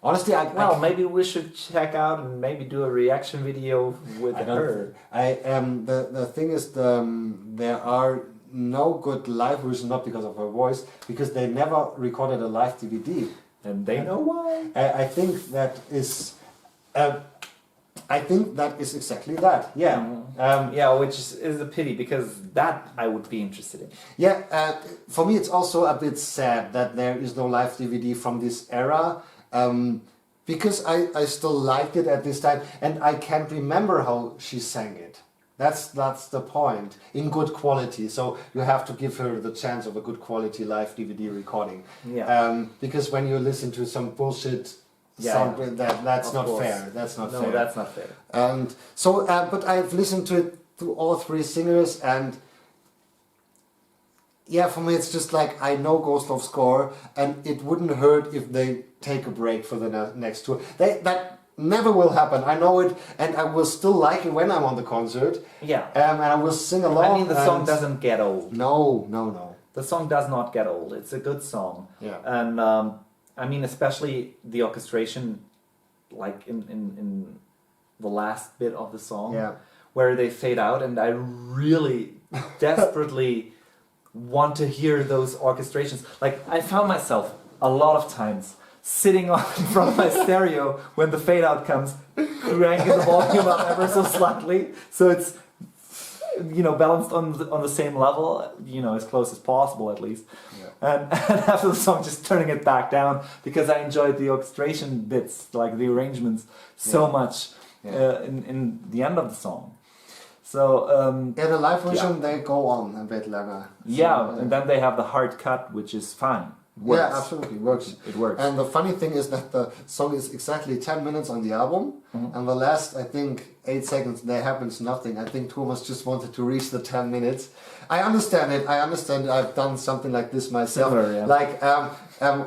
honestly, maybe we should check out and maybe do a reaction video with her. The thing is, there are no good live versions, not because of her voice, because they never recorded a live DVD. And they know why. I think that is. I think that is exactly that. Yeah. Which is a pity, because that I would be interested in. Yeah. For me, it's also a bit sad that there is no live DVD from this era. Because I still liked it at this time, and I can't remember how she sang it. That's the point. In good quality, so you have to give her the chance of a good quality live DVD recording. Yeah. Because when you listen to some bullshit sound, that's not fair. That's not fair. No, that's not fair. And so, but I've listened to it to all 3 singers, and for me it's just like, I know Ghost of Score, and it wouldn't hurt if they take a break for the next tour. That never will happen. I know it, and I will still like it when I'm on the concert. Yeah. And I will sing along. I mean, the song doesn't get old. No. The song does not get old. It's a good song. Yeah. And I mean, especially the orchestration, like in the last bit of the song, where they fade out, and I really desperately want to hear those orchestrations. Like, I found myself a lot of times sitting on in front of my stereo when the fade out comes, cranking the volume up ever so slightly, so it's balanced on the same level, as close as possible at least. And after the song, just turning it back down because I enjoyed the orchestration bits, like the arrangements, so much in the end of the song. So the live version they go on a bit longer. And then they have the hard cut, which is fine. Works. Yeah, absolutely works. It works. And the funny thing is that the song is exactly 10 minutes on the album, and the last, I think, 8 seconds there happens nothing. I think Thomas just wanted to reach the 10 minutes. I understand it. I've done something like this myself. Similar, yeah. Like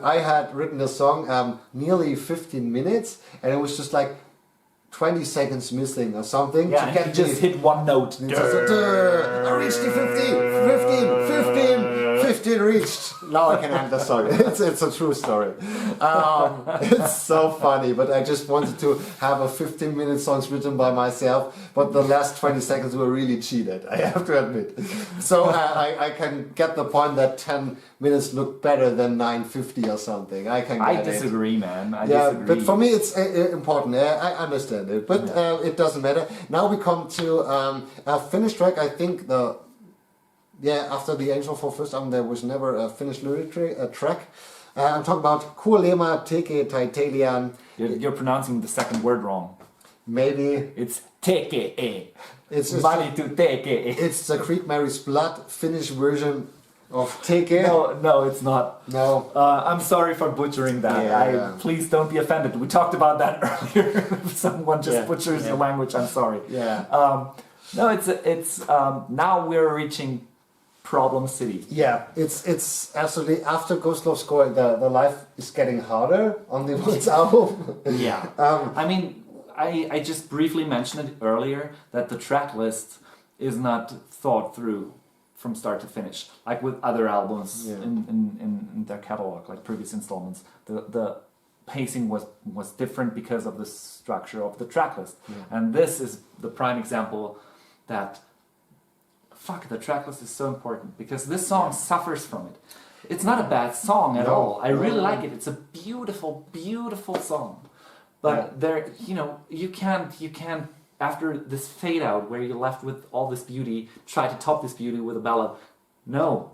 I had written a song nearly 15 minutes, and it was just like 20 seconds missing or something. Yeah, to you just hit one note. I reached the 15 reached. Now I can end the song. It's a true story. It's so funny, but I just wanted to have a 15-minute songs written by myself, but the last 20 seconds were really cheated, I have to admit. So I can get the point that 10 minutes look better than 9:50 or something. I disagree, man. I disagree. But for me it's important. I understand it, but it doesn't matter. Now we come to a finished track. I think after the Angel for First album there was never a finished lyric track. I'm talking about Kuolema Teke Taitalian. You're pronouncing the second word wrong. Maybe. It's Teke. It's money to Teke. It's the Creek Mary's Blood Finnish version of Teke. No, it's not. No. I'm sorry for butchering that. Please don't be offended. We talked about that earlier. If someone just butchers your language, I'm sorry. Yeah. No, it's now we're reaching Problem City. Yeah, it's absolutely, after Ghost Love Score, the life is getting harder on the Woods album. Yeah. I mean, I just briefly mentioned it earlier that the track list is not thought through from start to finish, like with other albums in their catalog, like previous installments. The pacing was different because of the structure of the track list. And this is the prime example that the track list is so important, because this song suffers from it. It's not a bad song at all. I really like it. It's a beautiful, beautiful song. But there, you can't after this fade out where you're left with all this beauty, try to top this beauty with a ballad. No,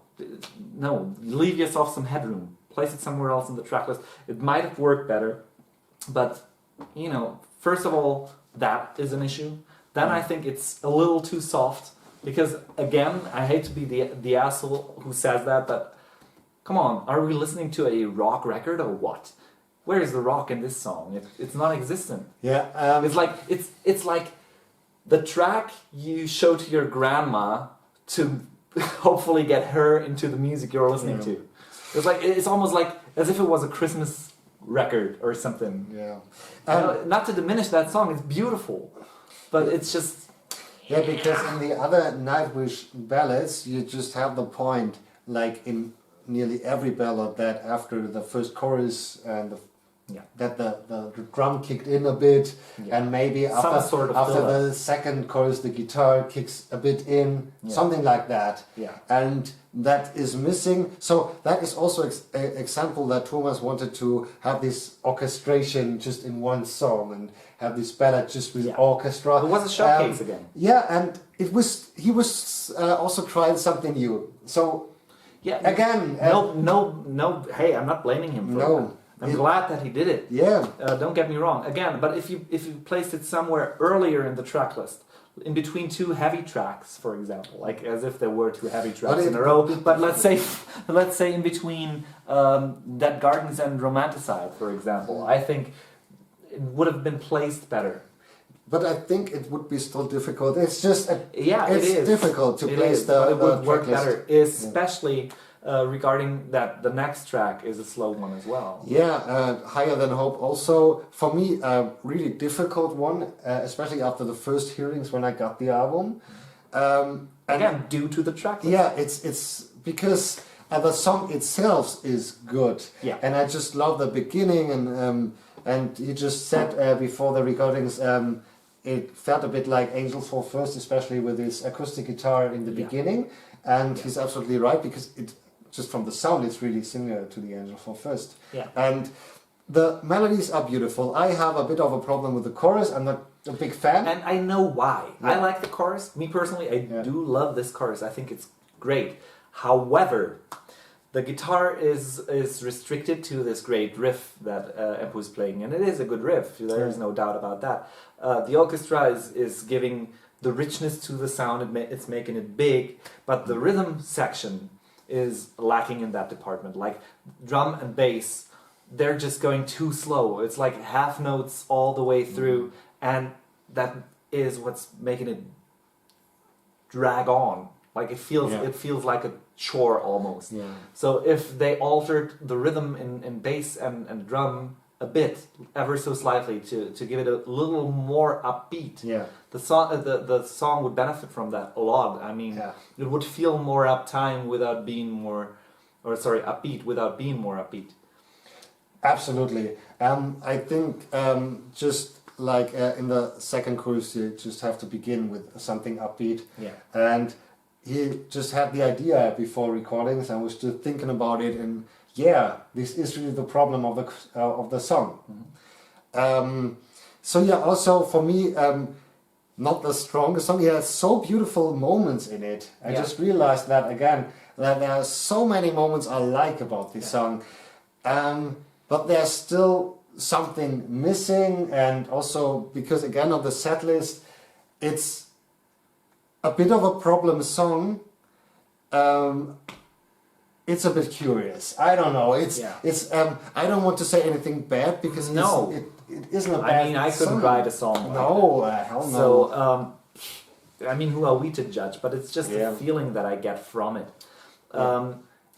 leave yourself some headroom. Place it somewhere else in the track list. It might have worked better, but first of all, that is an issue. Then I think it's a little too soft. Because again, I hate to be the asshole who says that, but come on, are we listening to a rock record or what? Where is the rock in this song? It's non-existent. Yeah, it's like the track you show to your grandma to hopefully get her into the music you're listening to. It's almost like as if it was a Christmas record or something. Yeah, not to diminish that song, it's beautiful, but it's just. Yeah, because in the other Nightwish ballads, you just have the point, like in nearly every ballad, that after the first chorus and that the drum kicked in a bit, and maybe after the second chorus the guitar kicks a bit in, something like that. And that is missing. So that is also an example that Thomas wanted to have this orchestration just in one song and have this ballad just with orchestra. It was a showcase again. Yeah, and he was also trying something new. So again, no. Hey, I'm not blaming him for that. I'm glad that he did it. Yeah. Don't get me wrong. Again, but if you placed it somewhere earlier in the track list, in between two heavy tracks, for example, like as if there were two heavy tracks in a row. But let's say in between Dead Gardens and Romanticide, for example, I think it would have been placed better. But I think it would be still difficult. It's just it is difficult to place but it would work better, especially. Regarding that, the next track is a slow one as well. Yeah, Higher Than Hope also, for me, a really difficult one, especially after the first hearings when I got the album. Again, due to the track list. Yeah, it's because the song itself is good. Yeah. And I just love the beginning, and you just said before the recordings, it felt a bit like Angel Fall First, especially with his acoustic guitar in the beginning. And he's absolutely right, because just from the sound, it's really similar to the Angel Fall First. Yeah. And the melodies are beautiful. I have a bit of a problem with the chorus. I'm not a big fan. And I know why. Yeah. I like the chorus. Me personally, I Yeah. do love this chorus. I think it's great. However, the guitar is restricted to this great riff that Empu is playing, and it is a good riff. There is no doubt about that. The orchestra is giving the richness to the sound. It's making it big, but the rhythm section is lacking in that department. Like drum and bass, they're just going too slow. It's like half notes all the way through, and that is what's making it drag on. Like it feels like a chore almost. Yeah. So if they altered the rhythm in bass and drum a bit, ever so slightly, to give it a little more upbeat, the song would benefit from that a lot. I mean, it would feel more upbeat without being more upbeat. Absolutely. I think just like in the second chorus, you just have to begin with something upbeat. Yeah. And he just had the idea before recordings and was just thinking about it, and yeah, this is really the problem of the song. Mm-hmm. So yeah, also for me, not the strongest song. He has so beautiful moments in it. I just realized that again, that there are so many moments I like about this song, but there's still something missing, and also because again of the set list, it's a bit of a problem song. It's a bit curious. I don't know. It's I don't want to say anything bad because it isn't a bad. I mean, I couldn't write a song. No, hell no. So I mean, who are we to judge? But it's just the feeling that I get from it.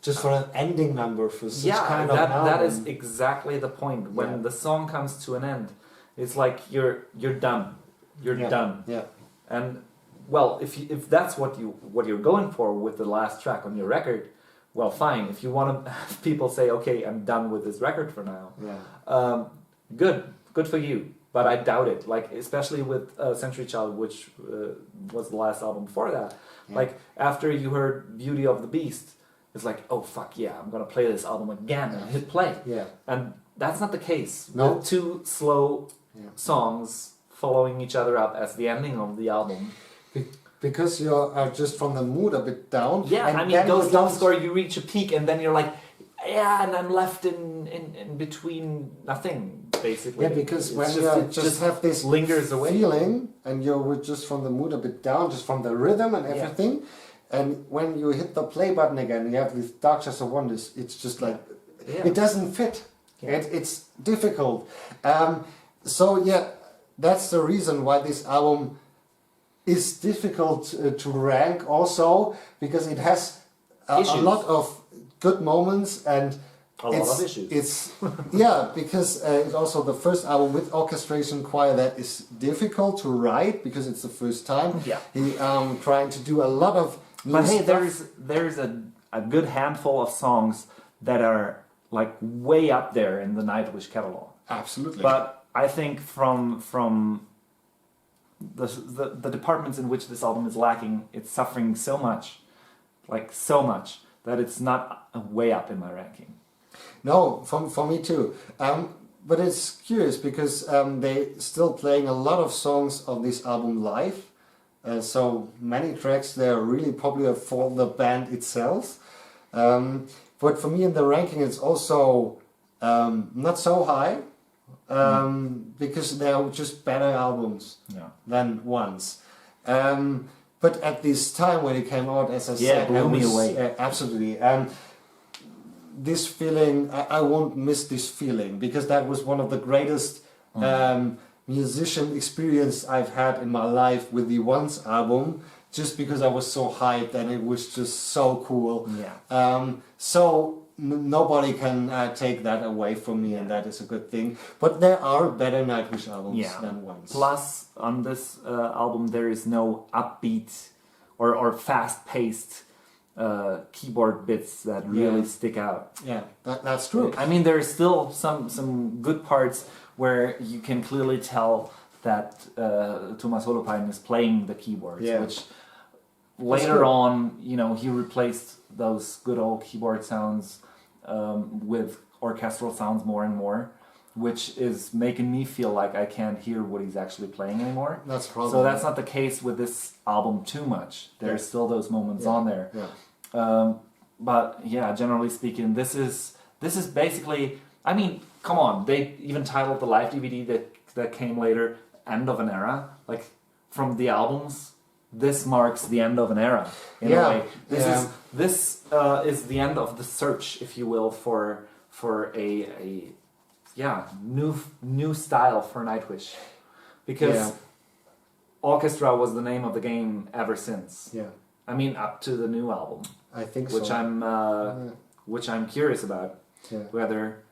Just for an ending number for such kind of that is exactly the point. When the song comes to an end, it's like you're done. You're done. Yeah. And well, if that's what you're going for with the last track on your record, well, fine. If you want to have people say, okay, I'm done with this record for now, good for you. But I doubt it. Like especially with Century Child, which was the last album before that. Yeah. Like after you heard Beauty of the Beast, it's like, oh fuck yeah, I'm gonna play this album again and hit play. Yeah. And that's not the case. No. With two slow songs following each other up as the ending of the album. Because you're just from the mood a bit down. Yeah, I mean, those songs where you reach a peak and then you're like, yeah, and I'm left in between nothing, basically. Yeah, because when you just have this lingers away feeling and you're just from the mood a bit down, just from the rhythm and everything, and when you hit the play button again, you have this Dark Chest of Wonders, it's just like, it doesn't fit. Yeah. It's difficult. So yeah, that's the reason why this album is difficult to rank also, because it has a lot of good moments and a lot of issues. It's because it's also the first album with orchestration choir that is difficult to write because it's the first time. Yeah, he trying to do a lot of. But hey, there's a good handful of songs that are like way up there in the Nightwish catalog. Absolutely. But I think from the departments in which this album is lacking, it's suffering so much, that it's not way up in my ranking. No, for me too. But it's curious because they still playing a lot of songs of this album live. So many tracks they are really popular for the band itself. But for me in the ranking it's also not so high. Because they're just better albums than ones. But at this time when it came out, as I said, blew me away. Absolutely. This feeling, I won't miss this feeling because that was one of the greatest musician experience I've had in my life with the Once album. Just because I was so hyped and it was just so cool. Yeah. So nobody can take that away from me, and that is a good thing. But there are better Nightwish albums than Once. Plus, on this album, there is no upbeat or fast-paced keyboard bits that really stick out. Yeah, that's true. I mean, there are still some good parts where you can clearly tell that Thomas Holopainen is playing the keyboards, which later on, he replaced those good old keyboard sounds with orchestral sounds more and more. which is making me feel like I can't hear what he's actually playing anymore. That's probably. So that's not the case with this album too much. There's still those moments on there. Yeah. But yeah, generally speaking, this is basically. I mean, come on. They even titled the live DVD that came later "End of an Era." Like from the albums, this marks the end of an era in a way. This is the end of the search, if you will, for a new style for Nightwish, because orchestra was the name of the game ever since. Yeah. I mean, up to the new album. I think which so. Which I'm curious about. Yeah. Whether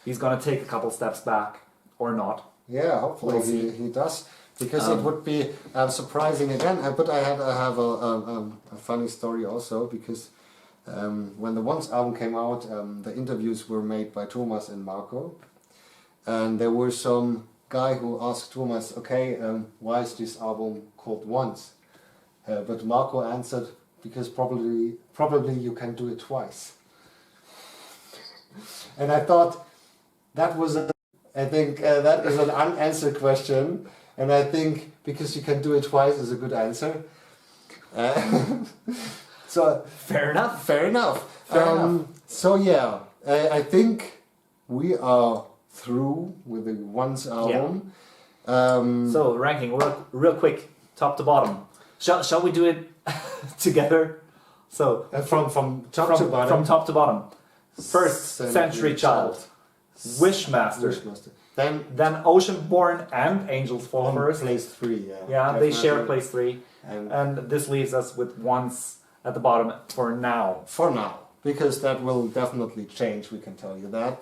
he's gonna take a couple steps back or not. Yeah, hopefully he does, because it would be surprising again. But I have a funny story also, because when the Once album came out, the interviews were made by Thomas and Marco, and there was some guy who asked Thomas, okay, why is this album called Once? But Marco answered, because probably you can do it twice. And I thought that was I think that is an unanswered question, and I think because you can do it twice is a good answer. So fair enough. Fair enough. So yeah, I think we are through with the Once album. Yeah. So ranking real quick, top to bottom. Shall we do it together? So from top to bottom. From top to bottom. First, Century Child. Wishmaster. Then Oceanborn and Angels Fall first. Place 3, yeah. Yeah, definitely. They share place 3. And this leaves us with Once at the bottom for now. For now. Because that will definitely change, we can tell you that.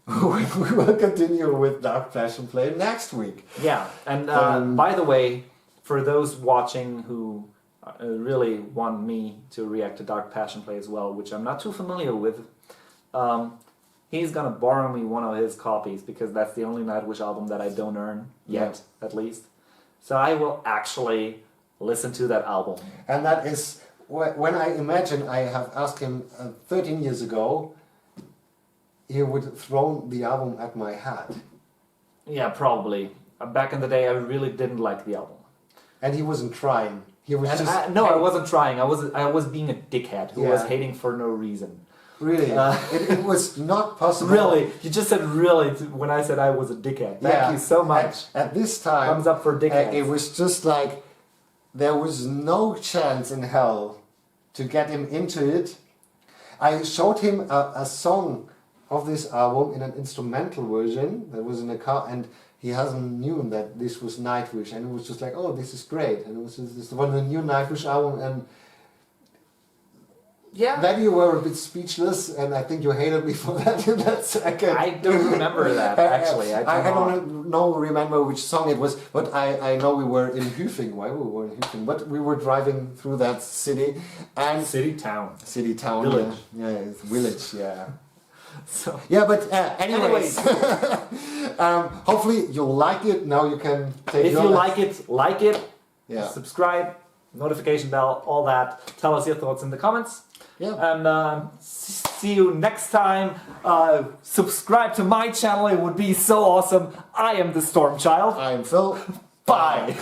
We will continue with Dark Passion Play next week. Yeah, and by the way, for those watching who really want me to react to Dark Passion Play as well, which I'm not too familiar with, he's gonna borrow me one of his copies, because that's the only Nightwish album that I don't earn yet, at least. So I will actually listen to that album. And that is, when I imagine I have asked him 13 years ago, he would throw the album at my head. Yeah, probably. Back in the day, I really didn't like the album. And he wasn't trying. He was I wasn't trying. I was being a dickhead who was hating for no reason. Really? It was not possible. Really? You just said really when I said I was a dickhead. Thank you so much. At this time, thumbs up for dickhead. It was just like there was no chance in hell to get him into it. I showed him a song of this album in an instrumental version that was in a car, and he hasn't known that this was Nightwish, and it was just like, oh, this is great, and it was just this one of the new Nightwish album, and then you were a bit speechless, and I think you hated me for that in that second. I don't remember that, actually. I don't remember which song it was, but I know we were in Hüfing. Why we were in Hüfing? But we were driving through that city, and city town, village. Yeah, it's village. Yeah. So yeah, but anyways, hopefully you'll like it. Now you can take. If you like it. Yeah. Subscribe, notification bell, all that. Tell us your thoughts in the comments. Yeah. And see you next time. Subscribe to my channel. It would be so awesome. I am the Stormchild. I am Phil. Bye.